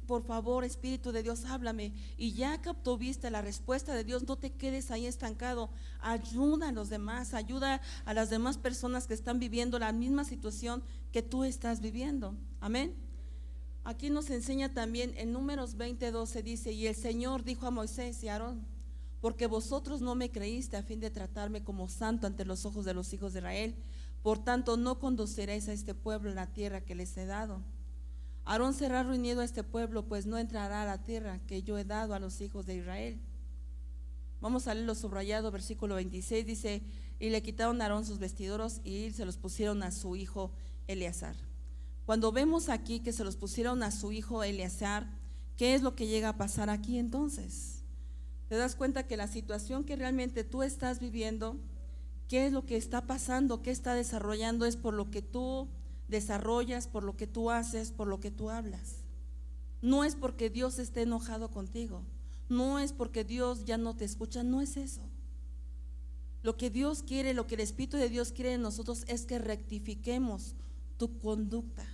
Por favor, Espíritu de Dios, háblame. Y ya que obtuviste la respuesta de Dios, no te quedes ahí estancado. Ayuda a los demás, ayuda a las demás personas que están viviendo la misma situación que tú estás viviendo. Amén. Aquí nos enseña también en Números 20:12, dice: y el Señor dijo a Moisés y a Aarón: porque vosotros no me creíste a fin de tratarme como santo ante los ojos de los hijos de Israel, por tanto no conduciréis a este pueblo en la tierra que les he dado. Aarón será reunido a este pueblo, pues no entrará a la tierra que yo he dado a los hijos de Israel. Vamos a leerlo subrayado, versículo 26, dice: y le quitaron a Aarón sus vestiduros y se los pusieron a su hijo Eleazar. Cuando vemos aquí que se los pusieron a su hijo Eleazar, ¿qué es lo que llega a pasar aquí entonces? Te das cuenta que la situación que realmente tú estás viviendo, qué es lo que está pasando, qué está desarrollando, es por lo que tú desarrollas, por lo que tú haces, por lo que tú hablas. No es porque Dios esté enojado contigo, no es porque Dios ya no te escucha, no es eso. Lo que Dios quiere, lo que el Espíritu de Dios quiere en nosotros es que rectifiquemos tu conducta.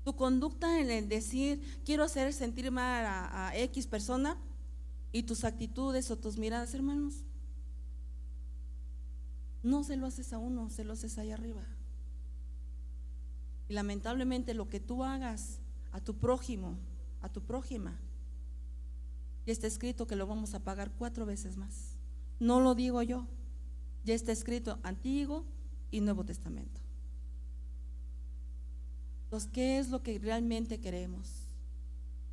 Tu conducta en el decir: quiero hacer sentir mal a X persona, y tus actitudes o tus miradas, hermanos, no se lo haces a uno, se lo haces allá arriba. Y lamentablemente lo que tú hagas a tu prójimo, a tu prójima, ya está escrito que lo vamos a pagar 4 veces más. No lo digo yo, ya está escrito Antiguo y Nuevo Testamento. Entonces, ¿qué es lo que realmente queremos?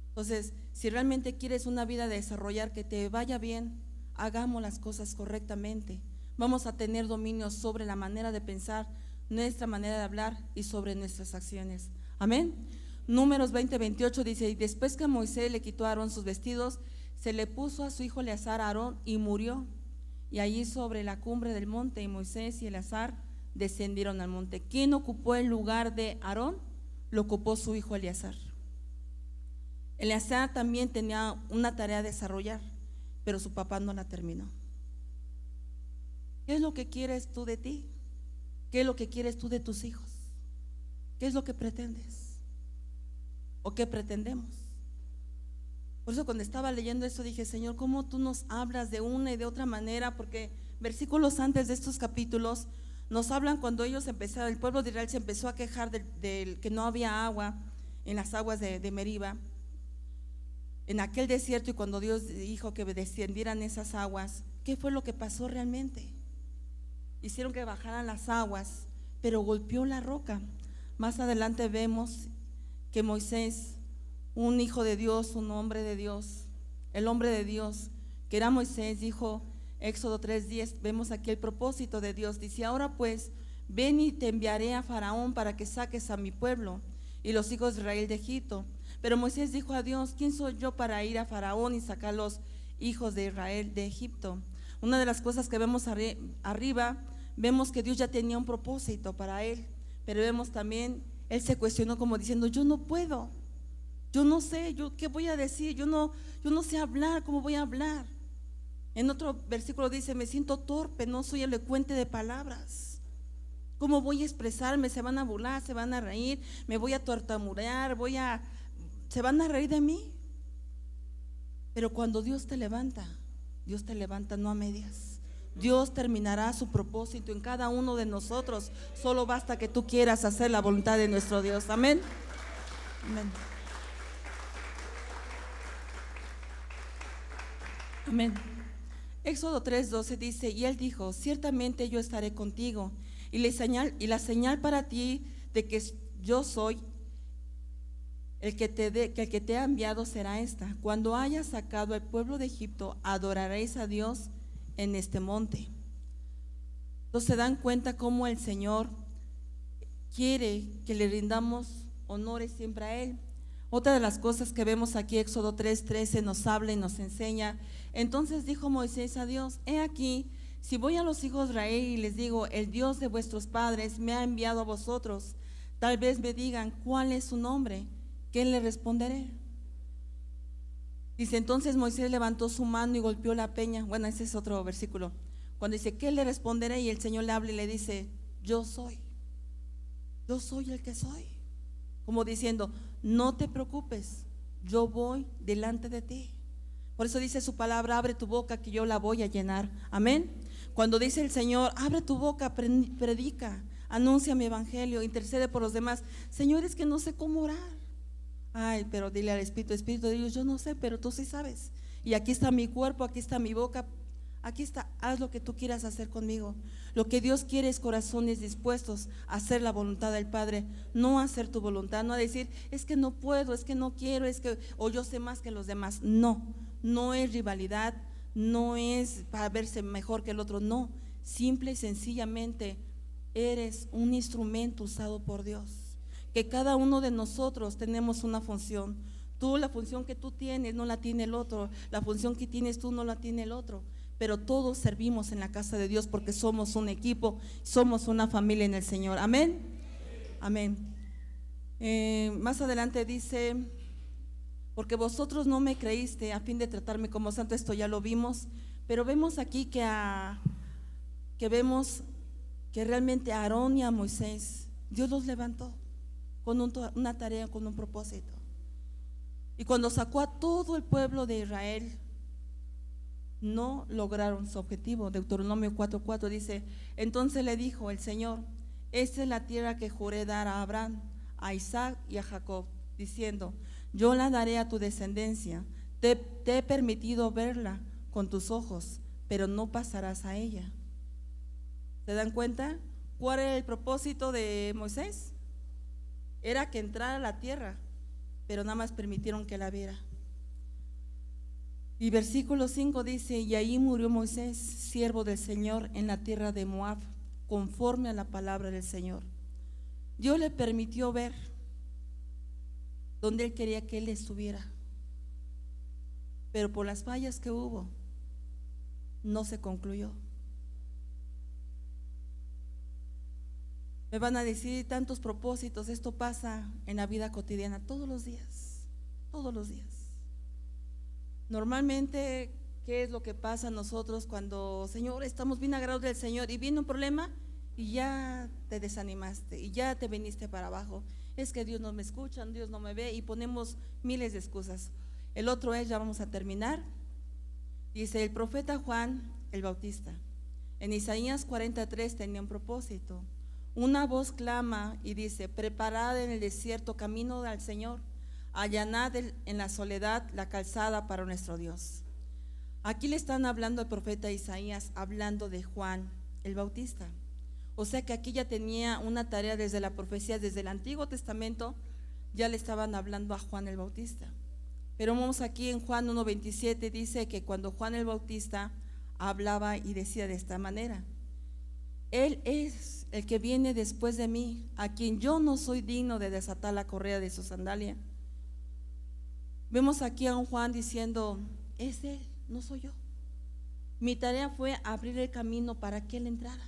Entonces, si realmente quieres una vida de desarrollar, que te vaya bien, hagamos las cosas correctamente. Vamos a tener dominio sobre la manera de pensar, nuestra manera de hablar y sobre nuestras acciones. Amén. Números 20-28 dice: y después que Moisés le quitó a Aarón sus vestidos, se le puso a su hijo Eleazar a Aarón y murió. Y allí sobre la cumbre del monte, y Moisés y Eleazar descendieron al monte. ¿Quién ocupó el lugar de Aarón? Lo ocupó su hijo Eleazar. Eleazar también tenía una tarea a desarrollar, pero su papá no la terminó. ¿Qué es lo que quieres tú de ti? ¿Qué es lo que quieres tú de tus hijos? ¿Qué es lo que pretendes? ¿O qué pretendemos? Por eso cuando estaba leyendo esto dije: Señor, ¿cómo tú nos hablas de una y de otra manera? Porque versículos antes de estos capítulos nos hablan cuando ellos empezaron, el pueblo de Israel se empezó a quejar del que no había agua en las aguas de Meriba, en aquel desierto, y cuando Dios dijo que descendieran esas aguas, ¿qué fue lo que pasó realmente? Hicieron que bajaran las aguas, pero golpeó la roca. Más adelante vemos que Moisés, un hijo de Dios, un hombre de Dios, el hombre de Dios, que era Moisés, dijo, Éxodo 3:10, vemos aquí el propósito de Dios. Dice: ahora pues, ven y te enviaré a Faraón para que saques a mi pueblo y los hijos de Israel de Egipto. Pero Moisés dijo a Dios: ¿quién soy yo para ir a Faraón y sacar los hijos de Israel de Egipto? Una de las cosas que vemos arriba, vemos que Dios ya tenía un propósito para él, pero vemos también, él se cuestionó como diciendo, yo no puedo, yo no sé, yo qué voy a decir, yo no sé hablar, ¿cómo voy a hablar? En otro versículo dice, me siento torpe, no soy elocuente de palabras. ¿Cómo voy a expresarme? Se van a burlar, se van a reír, me voy a tartamudear, se van a reír de mí. Pero cuando Dios te levanta no a medias. Dios terminará su propósito en cada uno de nosotros. Solo basta que tú quieras hacer la voluntad de nuestro Dios. Amén. Amén. Amén. Éxodo 3:12 dice, y él dijo, ciertamente yo estaré contigo, y la señal para ti de que yo soy el que te ha enviado será esta: cuando hayas sacado al pueblo de Egipto, adoraréis a Dios en este monte. Entonces se dan cuenta cómo el Señor quiere que le rindamos honores siempre a Él. Otra de las cosas que vemos aquí, Éxodo 3:13, nos habla y nos enseña. Entonces dijo Moisés a Dios, he aquí, si voy a los hijos de Israel y les digo, el Dios de vuestros padres me ha enviado a vosotros, tal vez me digan, ¿cuál es su nombre? ¿Qué le responderé? Dice, entonces Moisés levantó su mano y golpeó la peña. Bueno, ese es otro versículo. Cuando dice, ¿qué le responderé? Y el Señor le habla y le dice, yo soy el que soy. Como diciendo, no te preocupes, yo voy delante de ti. Por eso dice su palabra, abre tu boca que yo la voy a llenar. Amén. Cuando dice el Señor, abre tu boca, predica, anuncia mi evangelio, intercede por los demás. Señor, es que no sé cómo orar. Ay, pero dile al Espíritu de Dios, yo no sé, pero tú sí sabes. Y aquí está mi cuerpo, aquí está mi boca, aquí está, haz lo que tú quieras hacer conmigo. Lo que Dios quiere es corazones dispuestos a hacer la voluntad del Padre, no a hacer tu voluntad, no a decir, es que no puedo, es que no quiero, o yo sé más que los demás. No es rivalidad, no es para verse mejor que el otro, no. Simple y sencillamente eres un instrumento usado por Dios. Que cada uno de nosotros tenemos una función. Tú, la función que tú tienes no la tiene el otro, la función que tienes tú no la tiene el otro, pero todos servimos en la casa de Dios porque somos un equipo, somos una familia en el Señor. Amén. Amén. Más adelante dice, porque vosotros no me creíste a fin de tratarme como santo. Esto ya lo vimos, pero vemos aquí que vemos que realmente a Aarón y a Moisés Dios los levantó con una tarea, con un propósito. Y cuando sacó a todo el pueblo de Israel, no lograron su objetivo. Deuteronomio 4:4 dice, entonces le dijo el Señor, esta es la tierra que juré dar a Abraham, a Isaac y a Jacob, diciendo, yo la daré a tu descendencia, te he permitido verla con tus ojos, pero no pasarás a ella. ¿Se dan cuenta? ¿Cuál era el propósito de Moisés? Era que entrara a la tierra, pero nada más permitieron que la viera. Y versículo 5 dice, y ahí murió Moisés, siervo del Señor, en la tierra de Moab, conforme a la palabra del Señor. Dios le permitió ver donde él quería que él estuviera, pero por las fallas que hubo, no se concluyó. Me van a decir tantos propósitos, esto pasa en la vida cotidiana todos los días, todos los días. Normalmente, ¿qué es lo que pasa a nosotros cuando, Señor, estamos bien agarrados del Señor y viene un problema y ya te desanimaste y ya te viniste para abajo? Es que Dios no me escucha, Dios no me ve, y ponemos miles de excusas. El otro es, ya vamos a terminar, dice el profeta Juan el Bautista, en Isaías 43 tenía un propósito. Una voz clama y dice, preparad en el desierto camino al Señor, allanad en la soledad la calzada para nuestro Dios. Aquí le están hablando al profeta Isaías, hablando de Juan el Bautista. O sea que aquí ya tenía una tarea desde la profecía, desde el Antiguo Testamento, ya le estaban hablando a Juan el Bautista. Pero vamos aquí en Juan 1:27, dice que cuando Juan el Bautista hablaba y decía de esta manera, Él es el que viene después de mí, a quien yo no soy digno de desatar la correa de su sandalia. Vemos aquí a un Juan diciendo, es Él, no soy yo. Mi tarea fue abrir el camino para que Él entrara.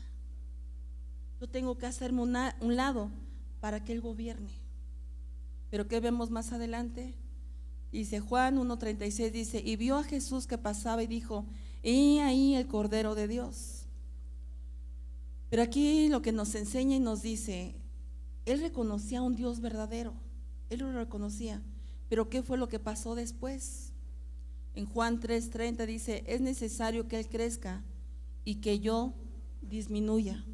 Yo tengo que hacerme un lado para que Él gobierne. Pero ¿qué vemos más adelante? Dice Juan 1:36, dice, y vio a Jesús que pasaba y dijo, he ahí el Cordero de Dios. Pero aquí lo que nos enseña y nos dice, Él reconocía a un Dios verdadero, Él lo reconocía. Pero ¿qué fue lo que pasó después? En Juan 3:30 dice, es necesario que Él crezca y que yo disminuya.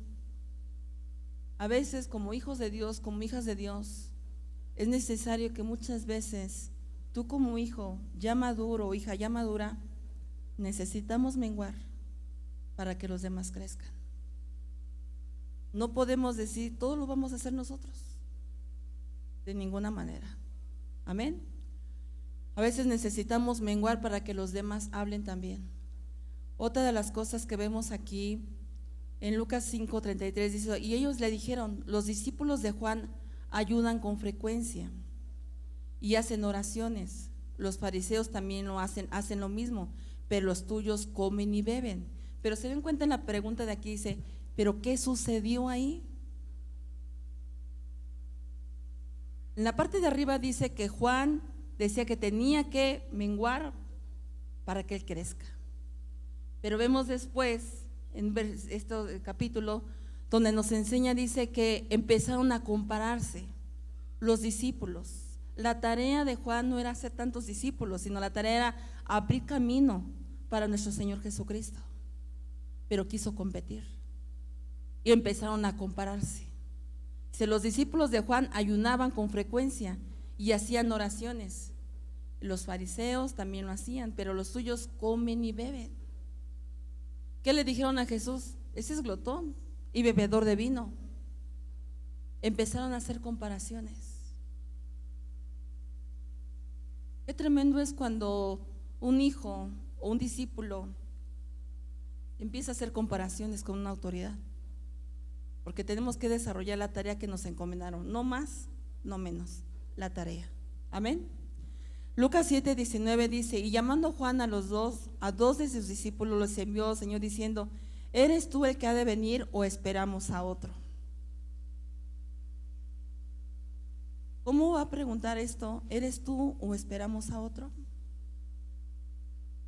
A veces como hijos de Dios, como hijas de Dios, es necesario que muchas veces tú como hijo ya maduro o hija ya madura, necesitamos menguar para que los demás crezcan. No podemos decir, todo lo vamos a hacer nosotros, de ninguna manera. Amén. A veces necesitamos menguar para que los demás hablen también. Otra de las cosas que vemos aquí en Lucas 5:33 dice, y ellos le dijeron, los discípulos de Juan ayudan con frecuencia y hacen oraciones. Los fariseos también lo hacen lo mismo, pero los tuyos comen y beben. Pero se den cuenta en la pregunta de aquí, dice, ¿pero qué sucedió ahí? En la parte de arriba dice que Juan decía que tenía que menguar para que él crezca. Pero vemos después, en este capítulo, donde nos enseña, dice que empezaron a compararse los discípulos. La tarea de Juan no era hacer tantos discípulos, sino la tarea era abrir camino para nuestro Señor Jesucristo. Pero quiso competir y empezaron a compararse. Dice, los discípulos de Juan ayunaban con frecuencia y hacían oraciones. Los fariseos también lo hacían, pero los suyos comen y beben. ¿Qué le dijeron a Jesús? Ese es glotón y bebedor de vino. Empezaron a hacer comparaciones. Qué tremendo es cuando un hijo o un discípulo empieza a hacer comparaciones con una autoridad, porque tenemos que desarrollar la tarea que nos encomendaron, no más, no menos, la tarea. Amén. Lucas 7:19 dice, y llamando Juan a dos de sus discípulos, los envió al Señor diciendo, ¿eres tú el que ha de venir o esperamos a otro? ¿Cómo va a preguntar esto? ¿Eres tú o esperamos a otro?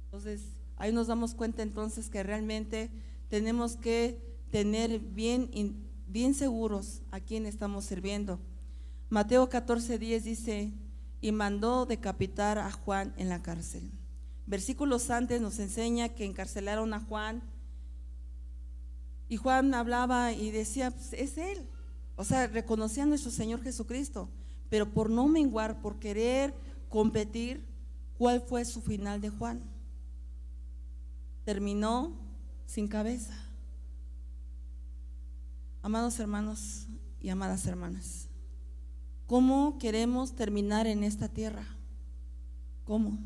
Entonces, ahí nos damos cuenta entonces que realmente tenemos que tener bien seguros a quién estamos sirviendo. Mateo 14:10 dice, y mandó decapitar a Juan en la cárcel. Versículos antes nos enseña que encarcelaron a Juan y Juan hablaba y decía, pues es él. O sea, reconocía a nuestro Señor Jesucristo, pero por no menguar, por querer competir, ¿cuál fue su final de Juan? Terminó sin cabeza. Amados hermanos y amadas hermanas, ¿cómo queremos terminar en esta tierra? ¿Cómo?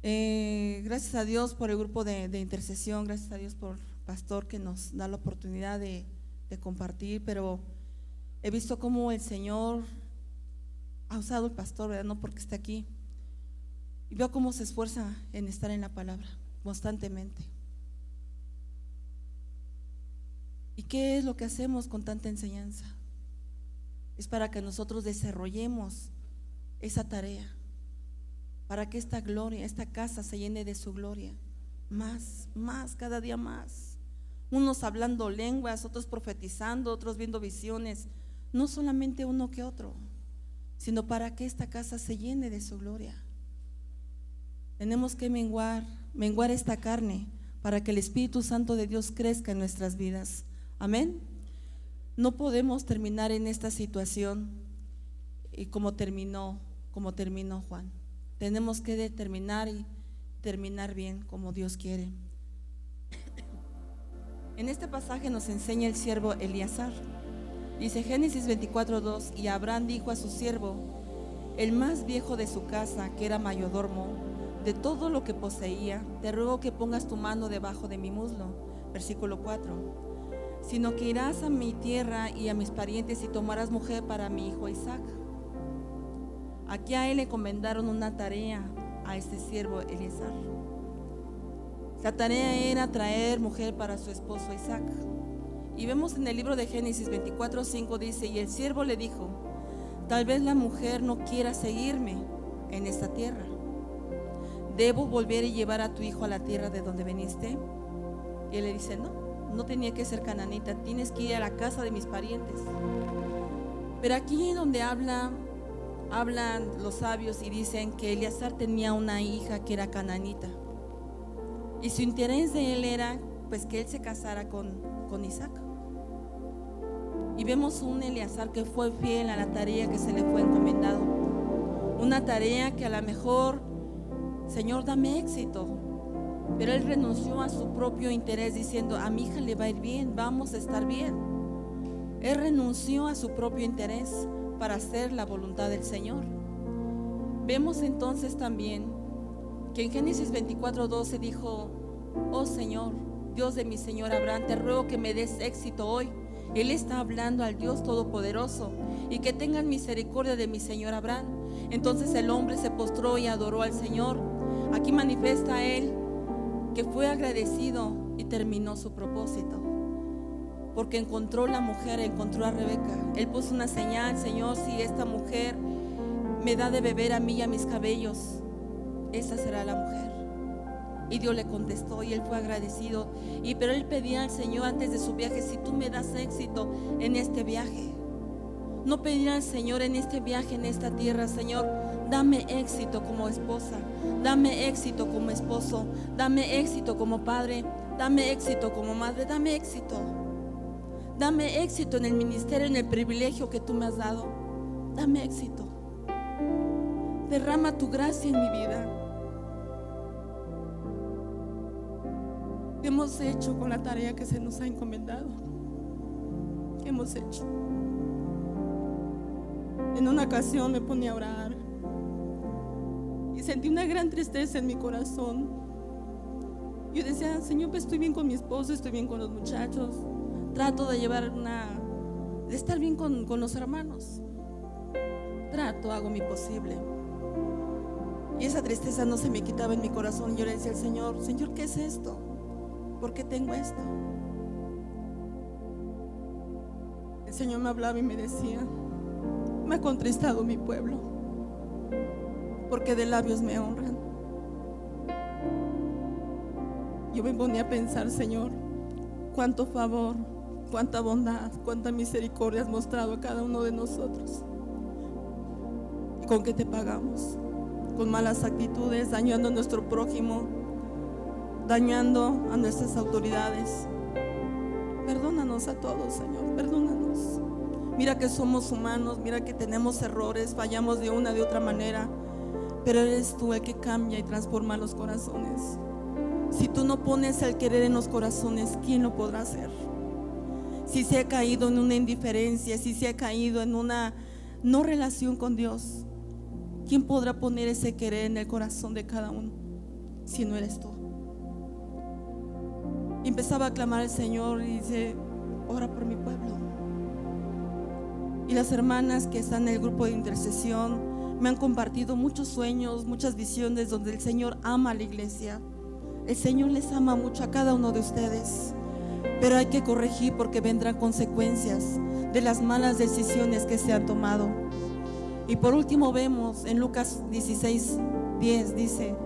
Gracias a Dios por el grupo de intercesión, gracias a Dios por el pastor que nos da la oportunidad de compartir, pero he visto cómo el Señor ha usado el pastor, ¿verdad? No porque esté aquí, y veo cómo se esfuerza en estar en la palabra constantemente. ¿Y qué es lo que hacemos con tanta enseñanza? Es para que nosotros desarrollemos esa tarea, para que esta gloria, esta casa se llene de su gloria, más, cada día más. Unos hablando lenguas, otros profetizando, otros viendo visiones, no solamente uno que otro, sino para que esta casa se llene de su gloria. Tenemos que menguar esta carne para que el Espíritu Santo de Dios crezca en nuestras vidas. Amén. No podemos terminar en esta situación y como terminó Juan. Tenemos que determinar y terminar bien como Dios quiere. En este pasaje nos enseña el siervo Eleazar. Dice Génesis 24:2, y Abraham dijo a su siervo, el más viejo de su casa, que era mayordomo de todo lo que poseía, te ruego que pongas tu mano debajo de mi muslo. Versículo 4. Sino que irás a mi tierra y a mis parientes y tomarás mujer para mi hijo Isaac. Aquí a él le encomendaron una tarea a este siervo Eleazar. La tarea era traer mujer para su esposo Isaac. Y vemos en el libro de Génesis 24:5 dice: y el siervo le dijo: tal vez la mujer no quiera seguirme en esta tierra. ¿Debo volver y llevar a tu hijo a la tierra de donde viniste? Y él le dice: no tenía que ser cananita, tienes que ir a la casa de mis parientes. Pero aquí donde hablan los sabios y dicen que Eleazar tenía una hija que era cananita, y su interés de él era pues que él se casara con Isaac. Y vemos un Eleazar que fue fiel a la tarea que se le fue encomendado, una tarea que a lo mejor: Señor, dame éxito. Pero él renunció a su propio interés diciendo: a mi hija le va a ir bien, vamos a estar bien. Él renunció a su propio interés para hacer la voluntad del Señor. Vemos entonces también que en Génesis 24:12 dijo: oh Señor, Dios de mi Señor Abraham, te ruego que me des éxito hoy. Él está hablando al Dios Todopoderoso, y que tengan misericordia de mi Señor Abraham. Entonces el hombre se postró y adoró al Señor. Aquí manifiesta él que fue agradecido y terminó su propósito, porque encontró la mujer, encontró a Rebeca. Él puso una señal: Señor, si esta mujer me da de beber a mí y a mis cabellos, esa será la mujer. Y Dios le contestó y él fue agradecido. Pero él pedía al Señor antes de su viaje: si tú me das éxito en este viaje. No pedir al Señor en este viaje, en esta tierra: Señor, dame éxito como esposa, dame éxito como esposo, dame éxito como padre, dame éxito como madre, dame éxito en el ministerio, en el privilegio que tú me has dado. Dame éxito. Derrama tu gracia en mi vida. ¿Qué hemos hecho con la tarea que se nos ha encomendado? ¿Qué hemos hecho? En una ocasión me ponía a orar y sentí una gran tristeza en mi corazón. Yo decía: Señor, pues estoy bien con mi esposo, estoy bien con los muchachos, trato de estar bien con los hermanos, hago mi posible. Y esa tristeza no se me quitaba en mi corazón. Yo le decía al Señor: Señor, ¿qué es esto? ¿Por qué tengo esto? El Señor me hablaba y me decía: me ha contristado mi pueblo, porque de labios me honran. Yo me ponía a pensar: Señor, cuánto favor, cuánta bondad, cuánta misericordia has mostrado a cada uno de nosotros. ¿Y con qué te pagamos? Con malas actitudes, dañando a nuestro prójimo, dañando a nuestras autoridades. Perdónanos a todos, Señor, perdónanos. Mira que somos humanos, mira que tenemos errores, fallamos de una de otra manera, pero eres tú el que cambia y transforma los corazones. Si tú no pones el querer en los corazones, ¿quién lo podrá hacer? Si se ha caído en una indiferencia, si se ha caído en una no relación con Dios, ¿quién podrá poner ese querer en el corazón de cada uno si no eres tú? Y empezaba a clamar al Señor y dice: ora por mi pueblo. Y las hermanas que están en el grupo de intercesión me han compartido muchos sueños, muchas visiones donde el Señor ama a la iglesia. El Señor les ama mucho a cada uno de ustedes, pero hay que corregir, porque vendrán consecuencias de las malas decisiones que se han tomado. Y por último vemos en Lucas 16:10 dice: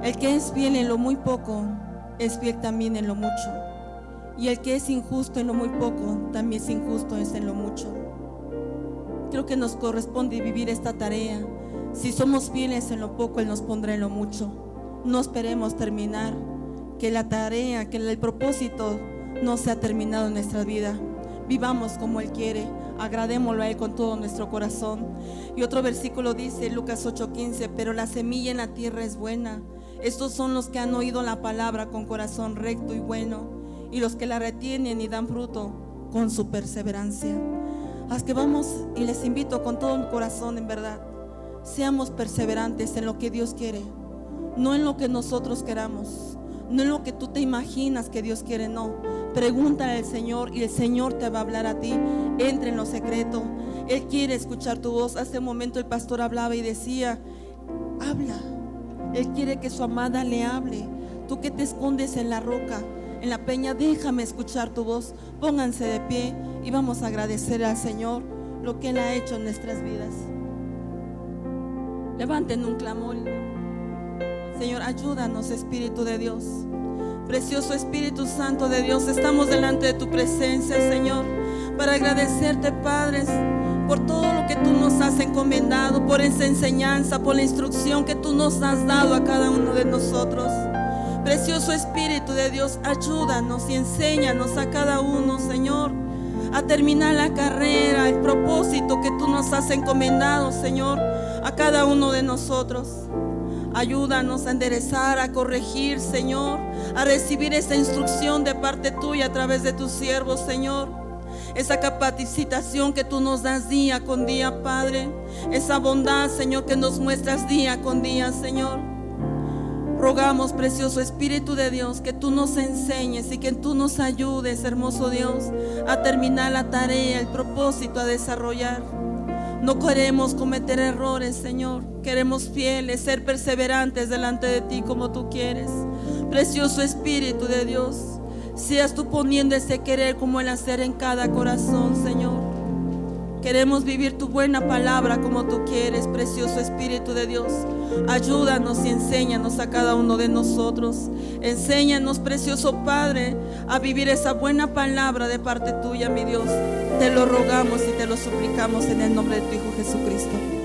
el que es fiel en lo muy poco es fiel también en lo mucho, y el que es injusto en lo muy poco también es injusto en lo mucho. Creo que nos corresponde vivir esta tarea. Si somos fieles en lo poco, Él nos pondrá en lo mucho. No esperemos terminar, que la tarea, que el propósito no sea terminado en nuestra vida. Vivamos como Él quiere, agradémoslo a Él con todo nuestro corazón. Y otro versículo dice, Lucas 8:15: pero la semilla en la tierra es buena. Estos son los que han oído la palabra con corazón recto y bueno, y los que la retienen y dan fruto con su perseverancia. Haz que vamos, y les invito con todo mi corazón, en verdad, seamos perseverantes en lo que Dios quiere, no en lo que nosotros queramos, no en lo que tú te imaginas que Dios quiere. No, pregúntale al Señor y el Señor te va a hablar a ti. Entra en lo secreto, Él quiere escuchar tu voz. Hace un momento el pastor hablaba y decía: habla. Él quiere que su amada le hable. Tú que te escondes en la roca, en la peña, déjame escuchar tu voz. Pónganse de pie y vamos a agradecer al Señor lo que Él ha hecho en nuestras vidas. Levanten un clamor. Señor, ayúdanos, Espíritu de Dios. Precioso Espíritu Santo de Dios, estamos delante de tu presencia, Señor, para agradecerte, Padre, por todo lo que tú nos has encomendado, por esa enseñanza, por la instrucción que tú nos has dado a cada uno de nosotros. Precioso Espíritu de Dios, ayúdanos y enséñanos a cada uno, Señor, a terminar la carrera, el propósito que tú nos has encomendado, Señor, a cada uno de nosotros. Ayúdanos a enderezar, a corregir, Señor, a recibir esa instrucción de parte tuya a través de tus siervos, Señor. Esa capacitación que tú nos das día con día, Padre. Esa bondad, Señor, que nos muestras día con día, Señor. Rogamos, precioso Espíritu de Dios, que tú nos enseñes y que tú nos ayudes, hermoso Dios, a terminar la tarea, el propósito a desarrollar. No queremos cometer errores, Señor. Queremos fieles, ser perseverantes delante de ti como tú quieres. Precioso Espíritu de Dios, seas tú poniendo ese querer como el hacer en cada corazón, Señor. Queremos vivir tu buena palabra como tú quieres, precioso Espíritu de Dios. Ayúdanos y enséñanos a cada uno de nosotros. Enséñanos, precioso Padre, a vivir esa buena palabra de parte tuya, mi Dios. Te lo rogamos y te lo suplicamos en el nombre de tu Hijo Jesucristo.